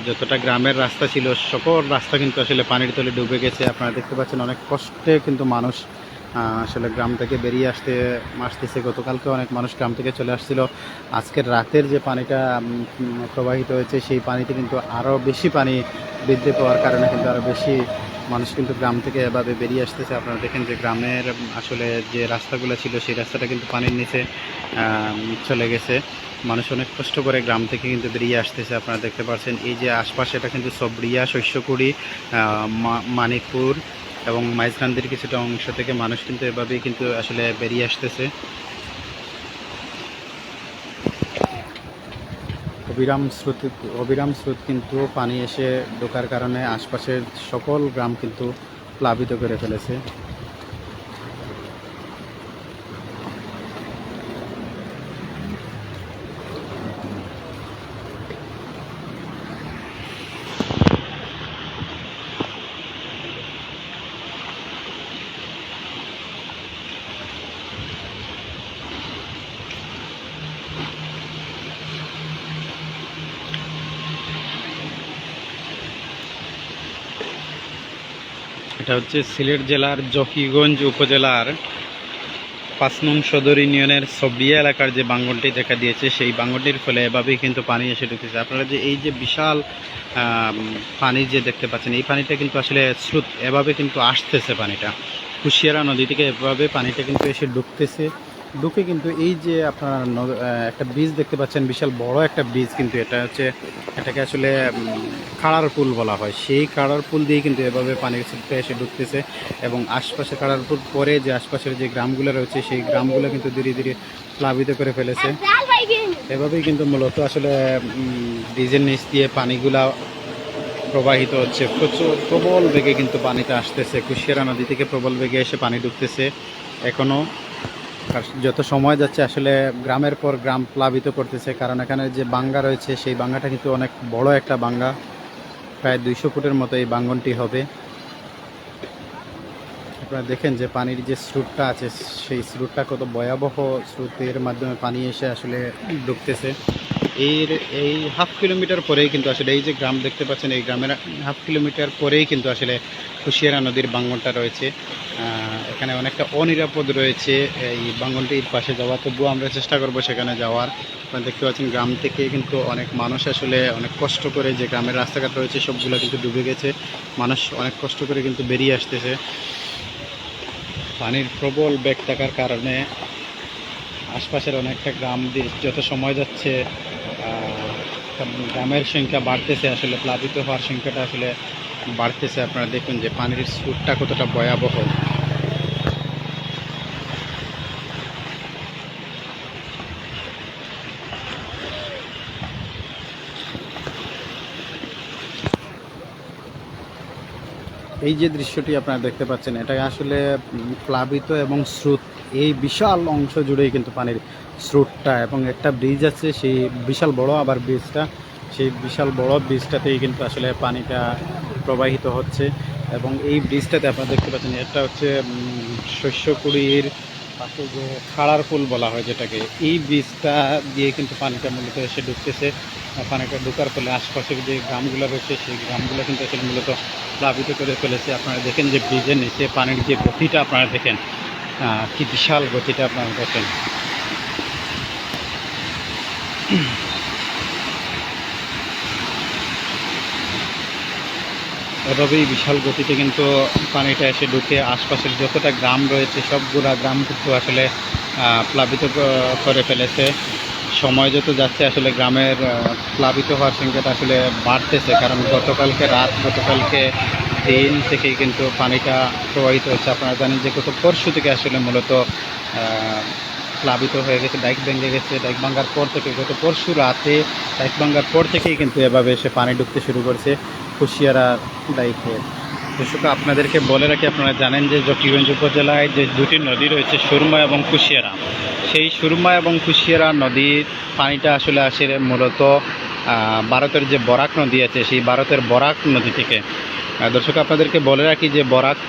যতটা গ্রামের রাস্তা ছিল সকল রাস্তা কিন্তু আসলে পানির তলে ডুবে গেছে। আপনারা দেখতে পাচ্ছেন অনেক কষ্টে কিন্তু মানুষ আসলে গ্রাম থেকে বেরিয়ে আসতেছে। গতকালকে অনেক মানুষ গ্রাম থেকে চলে আসছিল। আজকের রাতের যে পানিটা প্রবাহিত হয়েছে সেই পানিতে কিন্তু আরও বেশি পানি বৃদ্ধি পাওয়ার কারণে কিন্তু আরও বেশি মানুষ কিন্তু গ্রাম থেকে এভাবে বেরিয়ে আসতেছে। আপনারা দেখেন যে গ্রামের আসলে যে রাস্তাগুলো ছিল সেই রাস্তাটা কিন্তু পানির নিচে চলে গেছে। মানুষ অনেক কষ্ট করে গ্রাম থেকে কিন্তু বেরিয়ে আসতেছে। আপনারা দেখতে পাচ্ছেন এই যে আশপাশে, এটা কিন্তু সবরিয়া, শস্যকুড়ি, মানিকপুর এবং মাইজকান্দির কিছুটা অংশ থেকে মানুষ কিন্তু এভাবেই কিন্তু আসলে বেরিয়ে আসতেছে। অবিরাম স্রোত কিন্তু পানি এসে ঢোকার কারণে আশপাশের সকল গ্রাম কিন্তু প্লাবিত করে ফেলেছে। এটা হচ্ছে সিলেট জেলার জকিগঞ্জ উপজেলার 5 নং সদর ইউনিয়নের সবরিয়া এলাকার যে বাঙ্গনটি দেখা দিয়েছে, সেই বাঙ্গনটির ফলে এভাবেই কিন্তু পানি এসে ঢুকেছে। আপনারা যে এই যে বিশাল পানি যে দেখতে পাচ্ছেন, এই পানিটা কিন্তু আসলে স্রোত এভাবে কিন্তু আসতেছে। পানিটা কুশিয়ারা নদী থেকে এভাবে পানিটা কিন্তু এসে ঢুকে কিন্তু এই যে আপনারা একটা ব্রিজ দেখতে পাচ্ছেন, বিশাল বড় একটা ব্রিজ, কিন্তু এটাকে আসলে খাড়ার পুল বলা হয়। সেই খাড়ার পুল দিয়ে কিন্তু এভাবে পানির স্রোতটা এসে ঢুকতেছে এবং আশপাশে খাড়ার পুল পরে যে আশপাশের যে গ্রামগুলো রয়েছে সেই গ্রামগুলো কিন্তু ধীরে ধীরে প্লাবিত করে ফেলেছে। এভাবেই কিন্তু মূলত আসলে ব্রিজের নিচ দিয়ে পানিগুলা প্রবাহিত হচ্ছে। প্রবল বেগে কিন্তু পানিটা আসতেছে। কুশিয়ারা নদী থেকে প্রবল বেগে এসে পানি ঢুকতেছে এখনও। যত সময় যাচ্ছে আসলে গ্রামের পর গ্রাম প্লাবিত করতেছে, কারণ এখানে যে বাঙ্গা রয়েছে সেই বাঙ্গাটা কিন্তু অনেক বড় একটা বাঙ্গা, প্রায় 200 ফুটের মতো এই বাঙ্গনটি হবে। আপনারা দেখেন যে পানির যে স্রোতটা আছে সেই স্রোতটা কত ভয়াবহ স্রোতের মাধ্যমে পানি এসে আসলে ঢুকতেছে। এই হাফ কিলোমিটার পরেই কিন্তু আসলে এই যে গ্রাম দেখতে পাচ্ছেন, এই গ্রামের হাফ কিলোমিটার পরেই কিন্তু আসলে কুশিয়ারা নদীর বাঙ্গনটা রয়েছে। এখানে অনেকটা অনিরাপদ রয়েছে এই বাঙ্গনটির পাশে যাওয়া, তবুও আমরা চেষ্টা করব সেখানে যাওয়ার। আপনারা দেখতে পাচ্ছেন গ্রাম থেকে কিন্তু অনেক মানুষ আসলে অনেক কষ্ট করে, যে গ্রামের রাস্তাঘাট রয়েছে সবগুলো কিন্তু ডুবে গেছে, মানুষ অনেক কষ্ট করে কিন্তু বেরিয়ে আসতেছে। পানির প্রবল বেগ থাকার কারণে আশপাশের অনেকটা গ্রাম দিয়ে যত সময় যাচ্ছে গ্রামের সংখ্যা বাড়তেছে, আসলে প্লাবিত হওয়ার সংখ্যাটা আসলে বাড়তেছে। আপনারা দেখুন যে পানির স্রোতটা কতটা ভয়াবহ। এই যে দৃশ্যটি আপনারা দেখতে পাচ্ছেন, এটা আসলে প্লাবিত এবং স্রোত, এই বিশাল অংশ জুড়েই কিন্তু পানির স্রোতটা, এবং একটা ব্রিজ আছে সেই বিশাল বড় আবার ব্রিজটা, সেই বিশাল বড় ব্রিজটাতেই কিন্তু আসলে পানিটা প্রবাহিত হচ্ছে। এবং এই ব্রিজটাতে আপনারা দেখতে পাচ্ছেন, এটা হচ্ছে শস্যকুড়ির পাশে যে খাড়ার পুল বলা হয় যেটাকে, এই ব্রিজটা দিয়ে কিন্তু পানিটা মূলত এসে ঢুকতেছে। পানিটা ঢোকার ফলে আশপাশের যে গ্রামগুলো রয়েছে সেই গ্রামগুলো কিন্তু আসলে মূলত প্লাবিত করে ফেলেছে। আপনারা দেখেন যে ব্রিজের নিচে পানির যে গতিটা আপনারা দেখেন, কি বিশাল গতিটা আপনারা দেখেন। এভাবেই বিশাল গতিতে কিন্তু পানিটা এসে ঢুকে আশপাশের যতটা গ্রাম রয়েছে সবগুলা গ্রাম কিন্তু আসলে প্লাবিত করে ফেলেছে। সময় যত যাচ্ছে আসলে গ্রামের প্লাবিত হওয়ার সংখ্যাটা আসলে বাড়তেছে, কারণ গতকালকে দিন থেকেই কিন্তু পানিটা প্রবাহিত হচ্ছে। আপনারা জানেন যে গত পরশু থেকে আসলে মূলত প্লাবিত হয়ে গেছে, ডাইক ভেঙে গেছে। ডাইক ভাঙার পর থেকে গত পরশু রাতে ডাইক ভাঙার পর থেকেই কিন্তু এভাবে এসে পানি ঢুকতে শুরু করছে কুশিয়ারা ডাইকে। দর্শক আপনাদেরকে বলে রাখি, আপনারা জানেন যে জকিগঞ্জ উপজেলায় যে দুটি নদী রয়েছে সুরমা এবং কুশিয়ারা, সেই সুরমা এবং কুশিয়ারা নদীর পানিটা আসলে আসে মূলত ভারতের যে বরাক নদী আছে সেই ভারতের বরাক নদী থেকে। দর্শক আপনাদেরকে বলে রাখি যে বরাক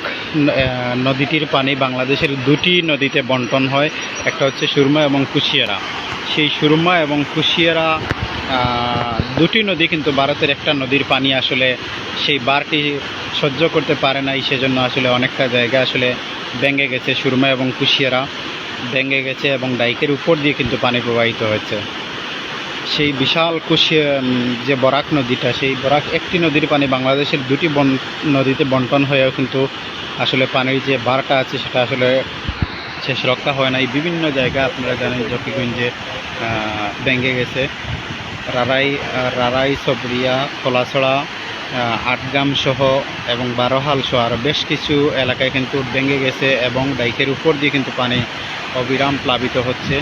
নদীটির পানি বাংলাদেশের দুটি নদীতে বন্টন হয়, একটা হচ্ছে সুরমা এবং কুশিয়ারা। সেই সুরমা এবং কুশিয়ারা দুটি নদী কিন্তু ভারতের একটা নদীর পানি আসলে সেই বারটি সহ্য করতে পারে নাই, সেজন্য আসলে অনেকটা জায়গা আসলে ভেঙে গেছে। সুরমা এবং কুশিয়ারা ভেঙে গেছে এবং ডাইকের উপর দিয়ে কিন্তু পানি প্রবাহিত হয়েছে। সেই বিশাল যে বরাক নদীটা, সেই বরাক একটি নদীর পানি বাংলাদেশের দুটি নদীতে বন্টন হয়েও কিন্তু আসলে পানির যে বারটা আছে সেটা আসলে শেষ রক্ষা হয় নাই। বিভিন্ন জায়গায় আপনারা জানেন জকিগঞ্জে ভেঙে গেছে, রারাই, সবরিয়া, খোলাছড়া, আটগাম সহ এবং বারোহাল সহ আরও বেশ কিছু এলাকায় কিন্তু ভেঙে গেছে এবং ডাইকের উপর দিয়ে কিন্তু পানি অবিরাম প্লাবিত হচ্ছে।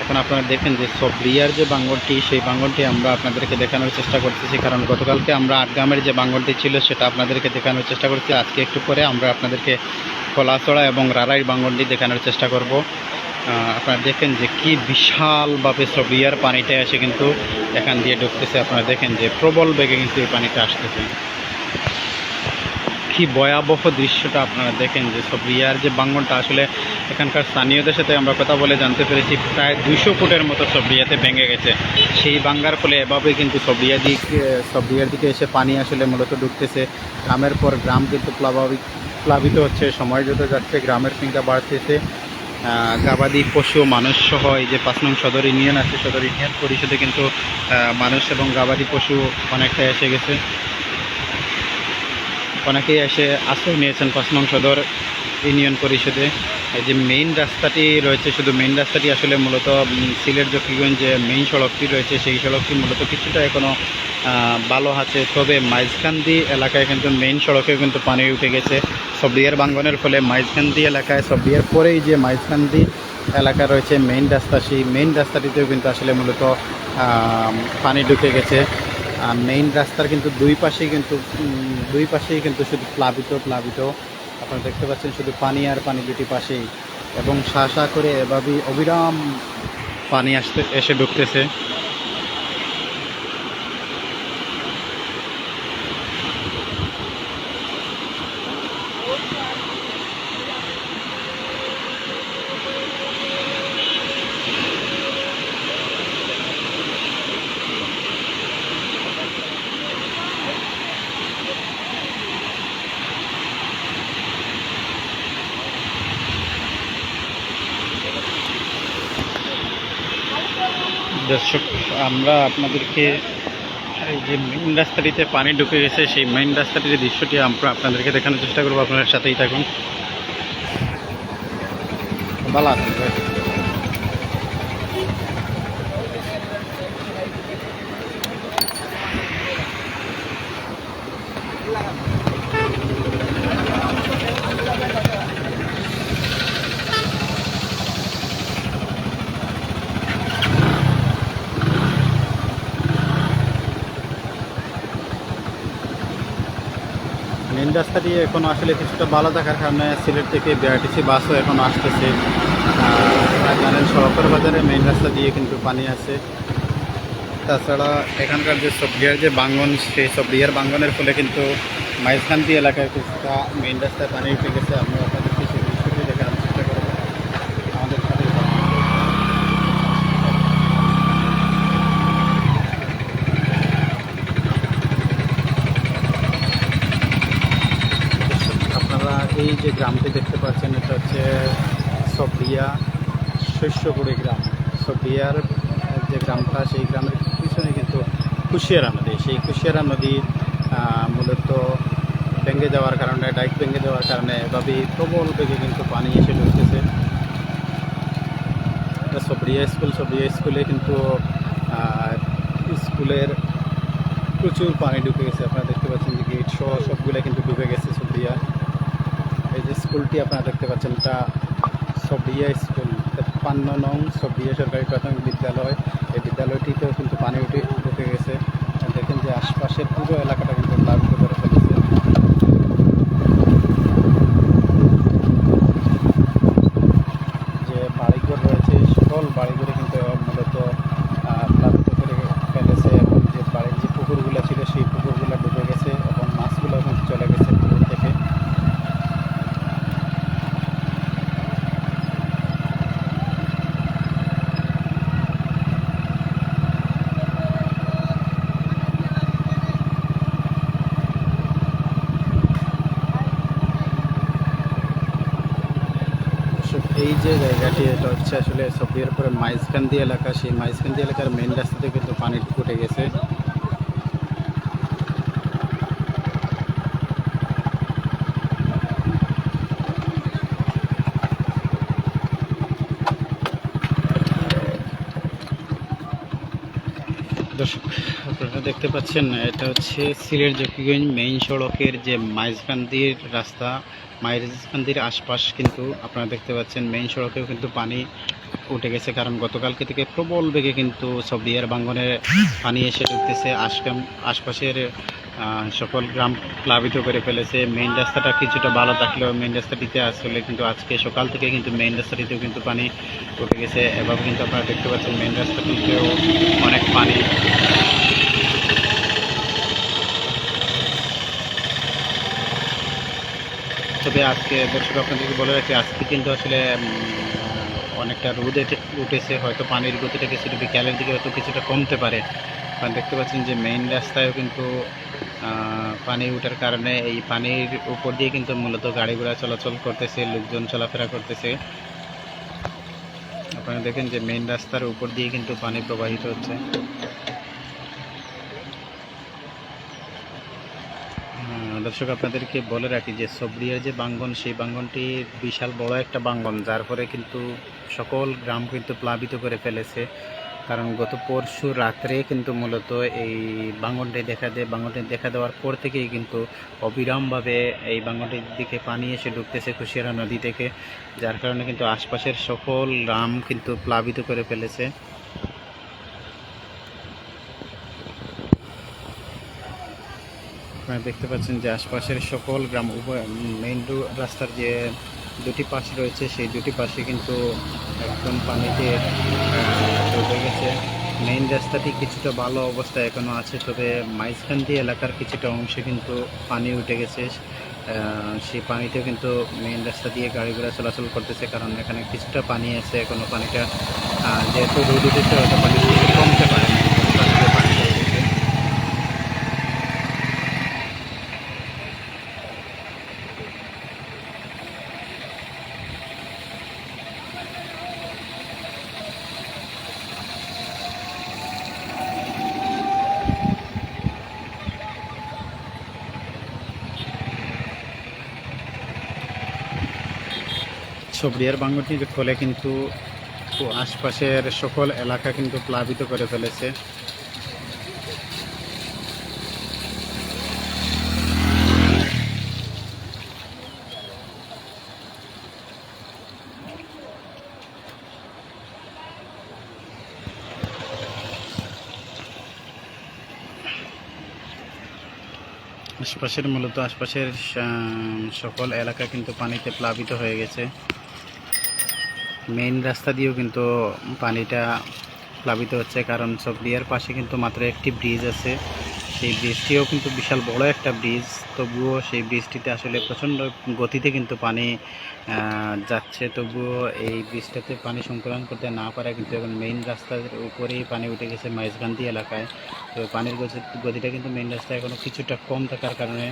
এখন আপনারা দেখেন যে সবরিয়ার যে বাঙ্গনটি, সেই বাঙ্গনটি আমরা আপনাদেরকে দেখানোর চেষ্টা করতেছি, কারণ গতকালকে আমরা আটগামের যে বাঙ্গনটি ছিল সেটা আপনাদেরকে দেখানোর চেষ্টা করছি। আজকে একটু পরে আমরা আপনাদেরকে খোলাছড়া এবং রারাইর বাঙ্গনটি দেখানোর চেষ্টা করব। আপনারা দেখেন যে কি বিশালভাবে সবরিয়ার পানিটা এসে কিন্তু এখান দিয়ে ঢুকতেছে। আপনারা দেখেন যে প্রবল বেগে কিন্তু এই পানিটা আসতেছে। কি ভয়াবহ দৃশ্যটা আপনারা দেখেন যে সবরিয়ার যে বাঙ্গনটা আসলে এখানকার স্থানীয়দের সাথে আমরা কথা বলে জানতে পেরেছি প্রায় 200 ফুটের মতো সবরিয়াতে ভেঙে গেছে। সেই ভাঙ্গার ফলে এভাবে কিন্তু সবরিয়ার দিকে এসে পানি আসলে মূলত ঢুকতেছে। গ্রামের পর গ্রাম কিন্তু প্লাবিত হচ্ছে। সময় যত যাচ্ছে গ্রামের সংখ্যা বাড়তেছে। গাবাদি পশু মানুষ সহ এই যে 5 নং সদর ইউনিয়ন আছে, সদর ইউনিয়ন পরিষদে কিন্তু মানুষ এবং গাবাদি পশু অনেকটা এসে গেছে। অনেকেই এসে আশ্রয় নিয়েছেন 5 নং সদর ইউনিয়ন পরিষদে। এই যে মেইন রাস্তাটি রয়েছে, শুধু মেইন রাস্তাটি আসলে মূলত সিলেট জকিগঞ্জ যে মেইন সড়কটি রয়েছে সেই সড়কটি মূলত কিছুটা এখনও ভালো আছে, তবে মাইজকান্দি এলাকায় কিন্তু মেইন সড়কে কিন্তু পানি উঠে গেছে সবরিয়ার ভাঙ্গনের ফলে। মাইজকান্দি এলাকায় সবরিয়ার পরেই যে মাইজকান্দি এলাকা রয়েছে মেইন রাস্তা, সেই মেইন রাস্তাটিতেও কিন্তু আসলে মূলত পানি ঢুকে গেছে। মেইন রাস্তার কিন্তু দুই পাশেই কিন্তু শুধু প্লাবিত। আপনারা দেখতে পাচ্ছেন শুধু পানি আর পানি দুটি পাশেই, এবং শাঁ করে এভাবেই অবিরাম পানি এসে ঢুকতেছে। দর্শক আমরা আপনাদেরকে এই যে মেইন রাস্তাটিতে পানি ঢুকে গেছে সেই মেইন রাস্তাটির দৃশ্যটি আমরা আপনাদেরকে দেখানোর চেষ্টা করবো। আপনার সাথেই থাকুন। ভালো আছেন ভাই? মেইন রাস্তাটি এখন আসলে কিছুটা ভালো থাকার কারণে সিলেট থেকে বিআরটিসি বাসও এখন আসতেছে। আপনারা জানেন সড়কের বাজারে মেইন রাস্তা দিয়ে কিন্তু পানি আছে। তাছাড়া এখানকার যে সবরিয়ার যে বাঙ্গন, সেই সবরিয়ার বাঙ্গনের ফলে কিন্তু মাইজকান্দি এলাকায় কিছুটা মেইন রাস্তায় পানি উঠে গেছে। আমরা আপনাদেরকে সেই দৃশ্যটি দেখানোর চেষ্টা করব। আমাদের সাথে এই যে গ্রামটি দেখতে পাচ্ছেন এটা হচ্ছে সবরিয়া শস্যপুরী গ্রাম। সবরিয়ার যে গ্রামটা সেই গ্রামের পিছনে কিন্তু কুশিয়ারা নদী। সেই কুশিয়ারা নদী মূলত ভেঙে যাওয়ার কারণে, ডাইক ভেঙে যাওয়ার কারণে এভাবেই প্রবল বেগে কিন্তু পানি এসে ঢুকতেছে। সবরিয়া স্কুলে কিন্তু স্কুলের প্রচুর পানি ঢুকে গেছে। আপনারা দেখতে পাচ্ছেন যে গেট সহ সবগুলো কিন্তু ডুবে গেছে সবরিয়া। এই যে স্কুলটি আপনারা দেখতে পাচ্ছেন এটা সবরিয়া স্কুল, ৫৩ নং সবরিয়া সরকারি প্রাথমিক বিদ্যালয়। এই বিদ্যালয়টিতেও কিন্তু পানি ঢুকে গেছে। দেখেন যে আশপাশের পুরো এলাকাটা কিন্তু প্লাবিত করে ফেলেছে। যে বাড়িঘর রয়েছে সকল বাড়িঘরে কিন্তু মূলত প্লাবিত করে ফেলেছে এবং যে বাড়ির যে পুকুরগুলো ছিল সেই পুকুরগুলো ডুবে গেছে এবং মাছগুলো কিন্তু চলে গেছে পুকুর থেকে। এই যে জায়গাটি এটা হচ্ছে আসলে সবরিয়ার পরে মাইজকান্দি এলাকা। সেই মাইজকান্দি এলাকার মেইন রাস্তাতে কিন্তু পানি উঠে গেছে। দর্শক আপনারা দেখতে পাচ্ছেন এটা হচ্ছে সিলেট জকিগঞ্জ মেইন সড়কের যে মাইজকান্দির রাস্তা। মাইজকান্দির আশপাশ কিন্তু আপনারা দেখতে পাচ্ছেন মেইন সড়কেও কিন্তু পানি উঠে গেছে, কারণ গতকালকে থেকে প্রবল বেগে কিন্তু সবরিয়ার বাঙ্গনে পানি এসে ঢুকতেছে। আশপাশের সকল গ্রাম প্লাবিত করে ফেলেছে। মেইন রাস্তাটা কিছুটা ভালো থাকলেও মেইন রাস্তাটিতে আসলে কিন্তু আজকে সকাল থেকে কিন্তু মেইন রাস্তাটিতেও কিন্তু পানি উঠে গেছে। এভাবে কিন্তু আপনারা দেখতে পাচ্ছেন মেইন রাস্তাটিতেও অনেক পানি। তবে আজকে দর্শক আপনাদেরকে বলে রাখি, আজকে কিন্তু আসলে অনেকটা রোদ উঠেছে, হয়তো পানির গতিটা কিছুটা বিকালের দিকে হয়তো কিছুটা কমতে পারে। কারণ দেখতে পাচ্ছেন যে মেইন রাস্তায়ও কিন্তু পানি ওঠার কারণে এই পানির উপর দিয়ে কিন্তু মূলত গাড়ি ঘোড়া চলাচল করতেছে, লোকজন চলাফেরা করতেছে। আপনারা দেখেন যে মেইন রাস্তার উপর দিয়ে কিন্তু পানি প্রবাহিত হচ্ছে। দর্শক আপনাদেরকে বলে রাখি যে সবরিয়ার যে বাঙ্গন, সেই বাঙ্গনটি বিশাল বড় একটা বাঙ্গন, যার ফলে কিন্তু সকল গ্রাম কিন্তু প্লাবিত করে ফেলেছে। কারণ গত পরশু রাত্রে কিন্তু মূলত এই বাঙ্গনটি দেখা দেয়। বাঙ্গনটি দেখা দেওয়ার পর থেকেই কিন্তু অবিরামভাবে এই বাঙ্গনটির দিকে পানি এসে ঢুকতেছে কুশিয়ারা নদী থেকে, যার কারণে কিন্তু আশপাশের সকল গ্রাম কিন্তু প্লাবিত করে ফেলেছে। আপনারা দেখতে পাচ্ছেন যে আশপাশের সকল গ্রাম মেইন রাস্তার যে দুটি পাশ রয়েছে সেই দুটি পাশে কিন্তু একদম পানিতে ডুবে গেছে। মেইন রাস্তাটি কিছুটা ভালো অবস্থায় এখনও আছে, তবে মাইজকান্দি এলাকার কিছুটা অংশে কিন্তু পানি উঠে গেছে। সেই পানিতেও কিন্তু মেইন রাস্তা দিয়ে গাড়ি ঘোড়া চলাচল করতেছে, কারণ এখানে কিছুটা পানি আছে এখনও। পানিটা যেহেতু রোদ উঠেছে হয়তো পানি কমতে পারে না। সবরিয়ার বাঙ্গনটির ফলে কিন্তু আশপাশের সকল এলাকা কিন্তু প্লাবিত করে ফেলেছে। আশপাশের সকল এলাকা কিন্তু পানিতে প্লাবিত হয়ে গেছে। মেইন রাস্তা দিয়েও কিন্তু পানিটা প্লাবিত হচ্ছে, কারণ সবরিয়ার পাশে কিন্তু মাত্র একটি ব্রিজ আছে। সেই ব্রিজটিও কিন্তু বিশাল বড় একটা ব্রিজ, তবুও সেই ব্রিজটিতে আসলে প্রচণ্ড গতিতে কিন্তু পানি যাচ্ছে। তবুও এই ব্রিজটাতে পানি সংকলন করতে না পারে কিন্তু এখন মেইন রাস্তার উপরেই পানি উঠে গেছে মাইজকান্দি এলাকায়। তো পানির গতিটা কিন্তু মেইন রাস্তায় এখনও কিছুটা কম থাকার কারণে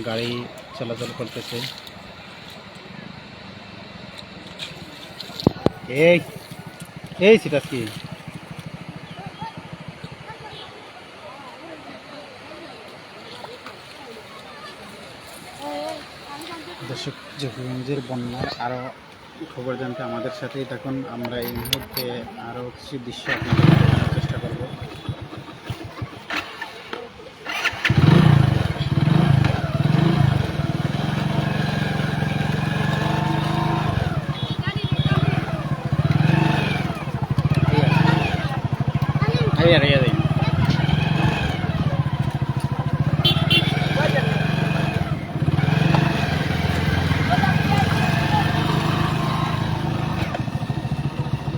গাড়ি চলাচল করতেছে। এই এই সিটাস কি দর্শক, জকিগঞ্জের বন্যার আরও খবর জানতে আমাদের সাথেই থাকুন। আমরা এই মুহূর্তে আরও কিছু দৃশ্য আপনাদের দেখানোর চেষ্টা করব।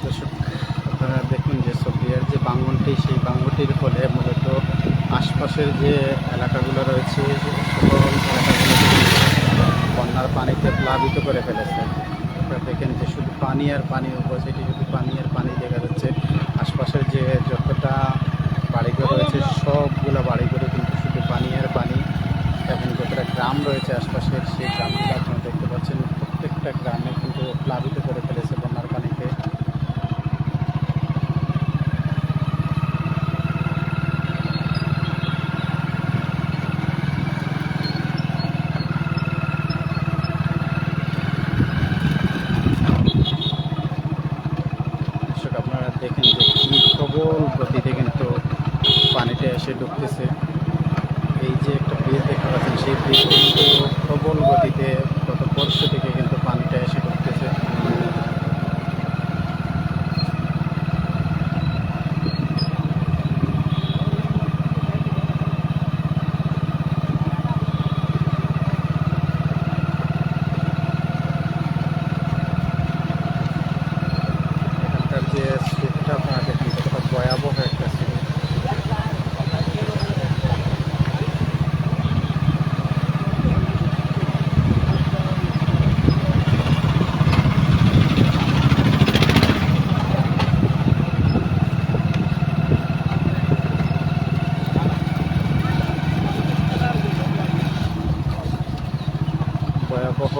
দর্শক, আপনারা দেখুন যে সবিয়ার যে বাঙ্গনটি, সেই বাঙ্গনটির ফলে মূলত আশপাশের যে এলাকাগুলো রয়েছে সকল এলাকাগুলো বন্যার পানিতে প্লাবিত করে ফেলেছে। আপনারা দেখেন যে শুধু পানি আর পানি, উপর সাইডে শুধু পানি আর পানি দেখা যাচ্ছে। আশপাশের যে যতটা বাড়িঘর রয়েছে সবগুলো বাড়িঘরে কিন্তু শুধু পানি আর পানি, এবং যতটা গ্রাম রয়েছে আশপাশের সেই গ্রামগুলো আপনারা দেখতে পাচ্ছেন প্রত্যেকটা গ্রামে কিন্তু প্লাবিত করে ফেলেছে বন্যার পানিতে। আপনারা দেখেন যে কি প্রবল গতিতে কিন্তু পানিটা এসে ঢুকতেছে। এই যে একটা ব্রিজ দেখতে পাচ্ছেন, সেই ব্রিজে কিন্তু প্রবল গতিতে গত পরশু থেকে কিন্তু পানিটা এসে ঢুকতেছে। এখানকার যে স্রোতটা আপনারা দেখেন কতটা ভয়াবহ একটা স্রোত। ভয়াবহ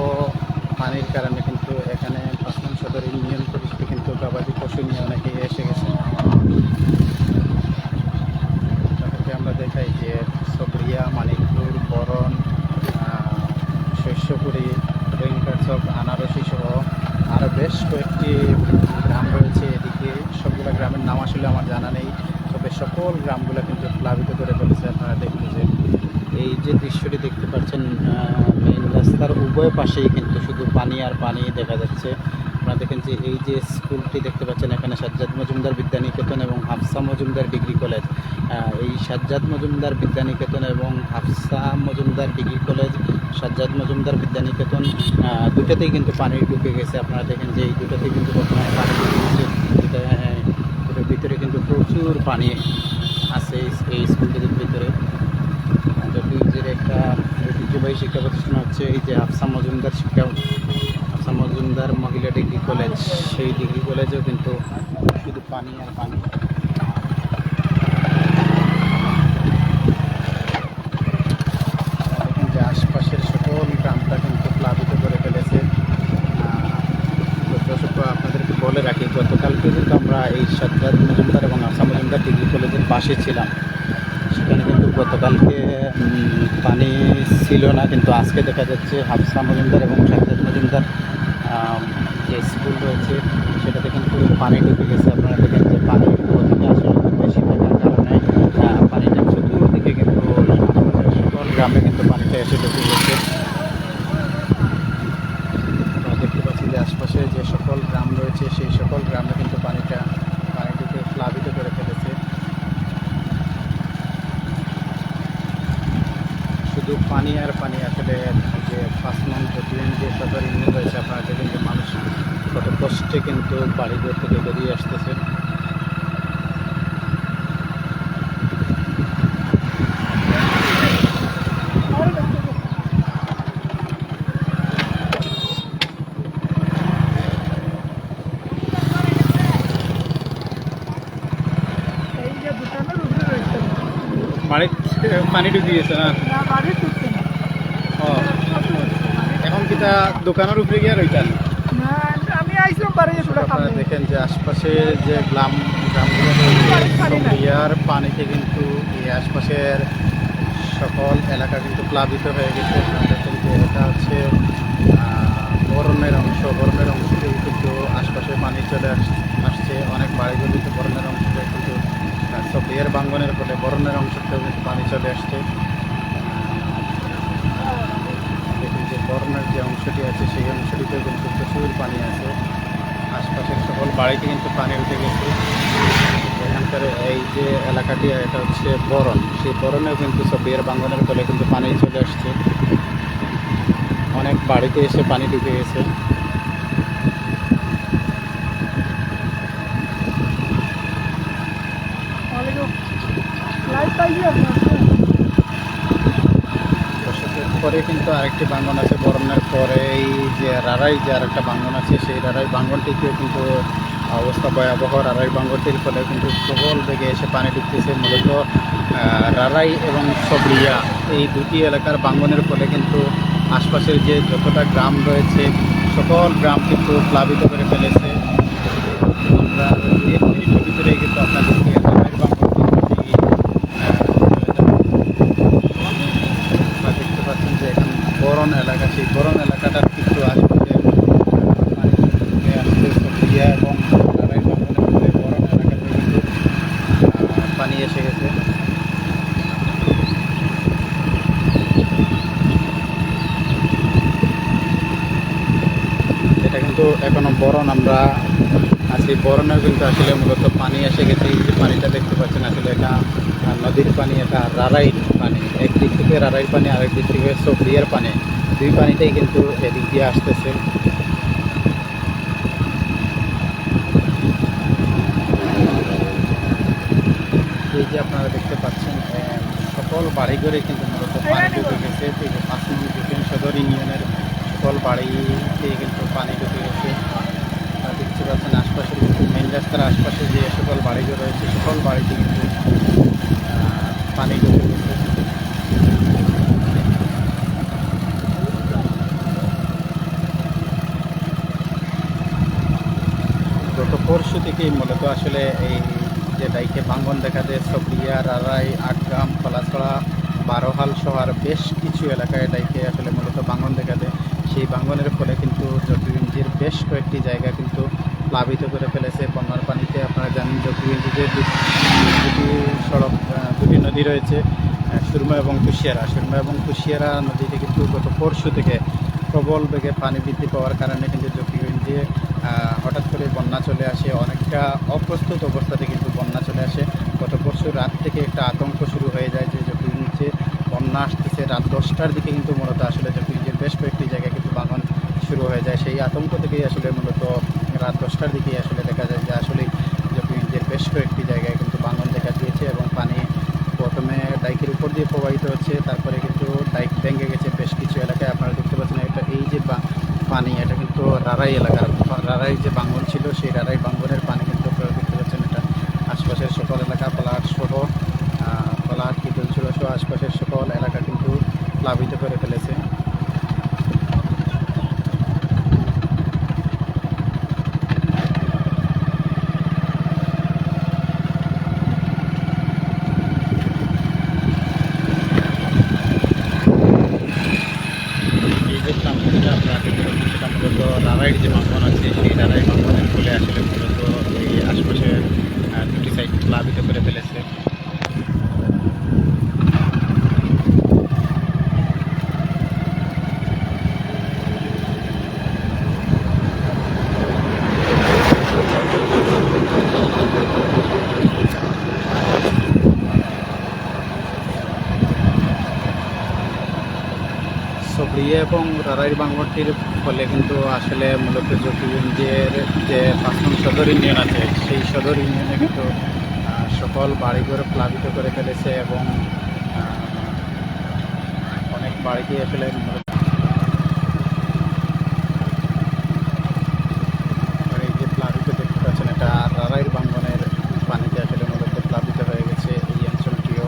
পানির কারণে কিন্তু এখানে ৫ নং সদর ইউনিয়ন পরিষদে কিন্তু গবাদি পশু নিয়ে অনেকে এসে গেছে। তাদেরকে আমরা দেখাই যে সবরিয়া, মানিকপুর, বরণ, শস্যপুরী, রেঙ্কারচক, আনারসি সহ আরও বেশ কয়েকটি গ্রাম রয়েছে এদিকে। সবগুলো গ্রামের নাম আসলে আমার জানা নেই, তবে সকল গ্রামগুলো কিন্তু প্লাবিত করে ফেলেছে। আপনারা দেখুন যে এই যে দৃশ্যটি দেখতে পাচ্ছেন, মেইন রাস্তার উভয় পাশেই কিন্তু শুধু পানি আর পানি দেখা যাচ্ছে। আপনারা দেখেন যে এই যে স্কুলটি দেখতে পাচ্ছেন, এখানে সাজ্জাদ মজুমদার বিদ্যানিকেতন এবং হাফসা মজুমদার ডিগ্রি কলেজ। এই সাজ্জাদ মজুমদার বিদ্যানিকেতন এবং হাফসা মজুমদার ডিগ্রি কলেজ, সাজ্জাদ মজুমদার বিদ্যানিকেতন দুটাতেই কিন্তু পানি ঢুকে গেছে। আপনারা দেখেন যে এই দুটাতেই কিন্তু বর্তমানে পানি ঢুকে গেছে। দুটার ভিতরে কিন্তু প্রচুর পানি আছে এই স্কুলটির ভিতরে। জকিগঞ্জের একটা ঐতিহ্যবাহী শিক্ষা প্রতিষ্ঠান হচ্ছে এই যে হাফসা মজুমদার মহিলা ডিগ্রি কলেজ। সেই ডিগ্রি কলেজেও কিন্তু শুধু পানি আর পানি। দেখেন যে আশপাশের সকল গ্রামটা কিন্তু প্লাবিত করে ফেলেছে। দর্শক, আপনাদেরকে বলে রাখি, গতকালকে কিন্তু আমরা এই সাজ্জাদ মজুমদার এবং হাফসা মজুমদার ডিগ্রি কলেজের পাশে ছিলাম। সেখানে কিন্তু গতকালকে পানি ছিল না, কিন্তু আজকে দেখা যাচ্ছে হাফসা মজুমদার এবং সাজ্জাদ মজুমদার যে স্কুল রয়েছে সেটাতে কিন্তু পানি ঢুকে গেছে। আপনারা দেখেন যে পানির গতিটা আসলে বেশি থাকার কারণে পানিটা চতুর্দিকে কিন্তু সকল গ্রামে কিন্তু পানিটা এসে ঢুকে গেছে। আমরা দেখতে পাচ্ছি যে আশপাশে যে সকল গ্রাম রয়েছে সেই সকল গ্রামে কিন্তু পানি ঢুকে প্লাবিত করে ফেলেছে। শুধু পানি আর পানি। আসলে যে ৫ নং যে সদর ইউনিয়ন রয়েছে, আপনারা দেখেন যে মানুষ কত কষ্টে কিন্তু বাড়িঘর থেকে বেরিয়ে আসতেছে। বাড়িতে পানি ঢুকে গেছে না? না, বাড়ি ঢুকছে না। ও এখন কিটা দোকানের উপরে গিয়ে রইতেন না আমি আইছিলাম বাড়ি এসে কাম আপনারা নেই। দেখেন যে আশপাশে যে গ্রামগুলো রয়েছে ইয়ার পানিতে কিন্তু এই আশপাশের সকল এলাকা কিন্তু প্লাবিত হয়ে গেছে। দেখেন যে এটা হচ্ছে বরণের অংশ থেকে কিন্তু আশপাশে পানি চলে আসছে। অনেক বাড়িগুলিতে বরণের অংশতে কিন্তু সব বিয়ের বাঙ্গনের ফলে বরণের অংশতেও কিন্তু পানি চলে আসছে। দেখুন যে বরণের যে অংশটি আছে সেই অংশটিতেও কিন্তু প্রচুর পানি আছে। আশপাশের সকল বাড়িতে কিন্তু পানি উঠে গেছে। এখানকার এই যে এলাকাটি এটা হচ্ছে বরণ, সেই বরণেও কিন্তু সব বিয়ের বাঙ্গনের ফলে কিন্তু পানি চলে আসছে। অনেক বাড়িতে এসে পানি ঢুকে গেছে। লাইট পাইছি আপনার দর্শকের পরে কিন্তু আরেকটি বাঙ্গন আছে বরণের পরে এই যে রারাই যে আরেকটা বাঙ্গন আছে সেই রারাই বাঙ্গনটিতেও কিন্তু অবস্থা ভয়াবহ। রারাই বাঙ্গনটির ফলে কিন্তু প্রবল বেগে এসে পানি ঢুকতেছে। মূলত রারাই এবং সবরিয়া এই দুটি এলাকার বাঙ্গনের ফলে কিন্তু আশপাশের যে যতটা গ্রাম রয়েছে সকল গ্রাম কিন্তু প্লাবিত করে ফেলেছে। আমরা এর মিনিটের ভিতরে কিন্তু আপনাদেরকে রারাইর বাঙ্গনটি আপনারা দেখতে পাচ্ছেন যে এখন বরণ এলাকা, সেই বরণ এলাকাটার কিন্তু আশপাশে পানি আসছে সবরিয়া এবং রারাই বাঙ্গনের ফলে বরণ এলাকাতে কিন্তু পানি এসে গেছে। এটা কিন্তু এখনো বরণ আমরা আছি, বরণেও কিন্তু আসলে মূলত পানি এসে গেছে। এই যে পানিটা দেখতে পাচ্ছেন আসলে এটা নদীর পানি, এটা রারাইর পানি। একদিক থেকে রারাইর পানি, আরেক দিক থেকে সবরিয়ার পানি, দুই পানিটাই কিন্তু এদিক দিয়ে আসতেছে। এই যে আপনারা দেখতে পাচ্ছেন সকল বাড়িঘরে কিন্তু মূলত পানি ঢুকে গেছে। এই যে 5 নং বিপিন সদর ইউনিয়নের সকল বাড়িতে কিন্তু পানি ঢুকে গেছে। আপনারা দেখতে পাচ্ছেন আশপাশের কিন্তু মেন রাস্তার আশপাশে যে সকল বাড়িঘর রয়েছে সকল বাড়িতে কিন্তু পানি ঢুকে গেছে। গত পরশু থেকেই মূলত আসলে এই যে ডাইকে ভাঙ্গন দেখা যায় সবরিয়া, রারাই, আটগ্রাম, কলাছড়া, বারোহাল সহ আর বেশ কিছু এলাকায় ডাইকে আসলে মূলত ভাঙ্গন দেখা দেয়। সেই ভাঙ্গনের ফলে কিন্তু জকিগঞ্জের বেশ কয়েকটি জায়গা কিন্তু প্লাবিত করে ফেলেছে বন্যার পানিতে। আপনারা জানেন জকিগঞ্জে যে দুটি সড়ক, দুটি নদী রয়েছে, সুরমা এবং কুশিয়ারা নদীতে কিন্তু গত পরশু থেকে প্রবল বেগে পানি বৃদ্ধি পাওয়ার কারণে কিন্তু জকিগঞ্জে হঠাৎ করে বন্যা চলে আসে। অনেকটা অপ্রস্তুত অবস্থাতে কিন্তু বন্যা চলে আসে। গত পরশু রাত থেকে একটা আতঙ্ক শুরু হয়ে যায় যে জকিগঞ্জে বন্যা আসতেছে। রাত 10টার দিকে কিন্তু মূলত আসলে জকিগঞ্জের বেশ কয়েকটি জায়গায় কিন্তু ভাঙন শুরু হয়ে যায়। সেই আতঙ্ক থেকেই আসলে মূলত রাত 10টার দিকেই আসলে দেখা যায় যে আসলে জকিগঞ্জের বেশ কয়েকটি জায়গায় কিন্তু ভাঙন দেখা দিয়েছে এবং পানি প্রথমে ডাইকের উপর দিয়ে প্রবাহিত হচ্ছে, তারপরে কিন্তু ডাইক ভেঙে গেছে বেশ কিছু এলাকায়। আপনারা দেখতে পাচ্ছেন এটা এই যে পানি, এটা কিন্তু রারাই এলাকার, রারাই যে বাঙ্গন ছিল সেই রারাই বাঙ্গনের পানি কিন্তু আপনারা দেখতে পাচ্ছেন। এটা আশপাশের সকল এলাকা পালাহাট কিদলচুড়া সহ আশপাশের সকল এলাকা কিন্তু প্লাবিত করে ফেলেছে। এই যে গ্রামগুলিতে আপনারা দেখতে পাচ্ছেন সেটা মূলত রারাইর যে বাঙ্গন আছে সেই রারাই বাঙ্গনের ফলে আসলে মূলত এই আশপাশের দুটি সাইড প্লাবিত করে ফেলেছে। সবরিয়া এবং রারাইর বাঙ্গনটির ফলে কিন্তু আসলে মূলত জকিগঞ্জের যে 5 নং সদর ইউনিয়ন আছে সেই সদর ইউনিয়নে কিন্তু সকল বাড়িঘর প্লাবিত করে ফেলেছে এবং অনেক বাড়িতে আসলে এই যে প্লাবিত দেখতে পাচ্ছেন এটা রারাইর বাঙ্গনের পানিতে আসলে মূলত প্লাবিত হয়ে গেছে এই অঞ্চলটিও।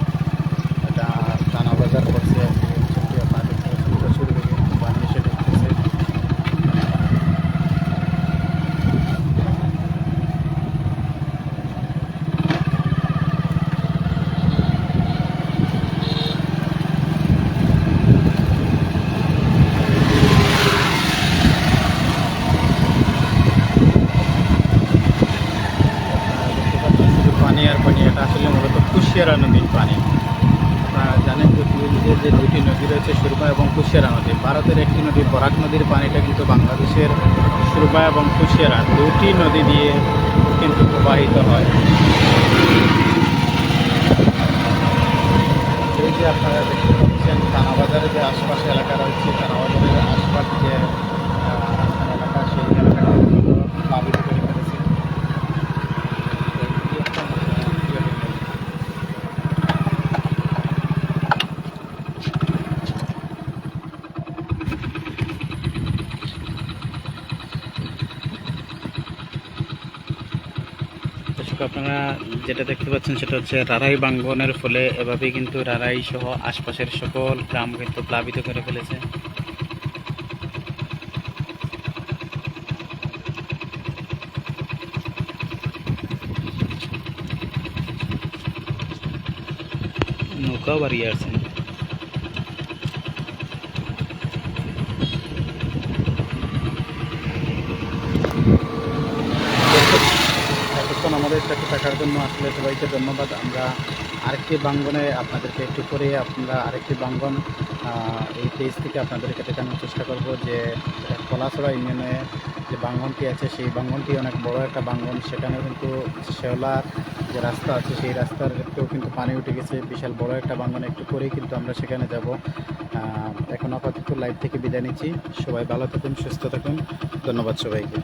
এটা টানা বাজার করছে এই অঞ্চলটি। আপনারা দেখতে পাচ্ছেন প্রচুর প্রতিবেদীতে যে দুটি নদী রয়েছে সুরমা এবং কুশিয়ারা নদী। ভারতের একটি নদী বরাক নদীর পানিটা কিন্তু বাংলাদেশের সুরমা এবং কুশিয়ারা দুটি নদী দিয়ে কিন্তু প্রবাহিত হয়। এই যে আপনারা দেখতে পাচ্ছেন থানাবাজারের যে আশপাশে এলাকা রয়েছে, থানাবাজারের আশপাশ যে এলাকা, সেই এলাকাটা কিন্তু প্লাবিত করে ফেলেছে। দর্শক, আপনারা যেটা দেখতে পাচ্ছেন সেটা হচ্ছে রারাই ভাঙ্গনের ফলে এভাবেই কিন্তু রারাই সহ আশপাশের সকল গ্রাম কিন্তু প্লাবিত করে ফেলেছে। নৌকাও বাড়িয়ে আছে। এতক্ষণ আমাদের সাথে থাকার জন্য আসলে সবাইকে ধন্যবাদ। আমরা আরেকটি বাঙ্গনে আপনাদেরকে একটু করে আরেকটি বাঙ্গন এই পেজ থেকে আপনাদেরকে দেখানোর চেষ্টা করব যে কলাছড়া ইউনিয়নে যে বাঙ্গনটি আছে সেই বাঙ্গনটি অনেক বড় একটা বাঙ্গন। সেখানে কিন্তু শেওলার যে রাস্তা আছে সেই রাস্তারতেও কিন্তু পানি উঠে গেছে। বিশাল বড় একটা বাঙ্গন, একটু করেই কিন্তু আমরা সেখানে যাব। এখন আপাতত লাইভ থেকে বিদায় নিচ্ছি। সবাই ভালো থাকুন, সুস্থ থাকুন। ধন্যবাদ সবাইকে।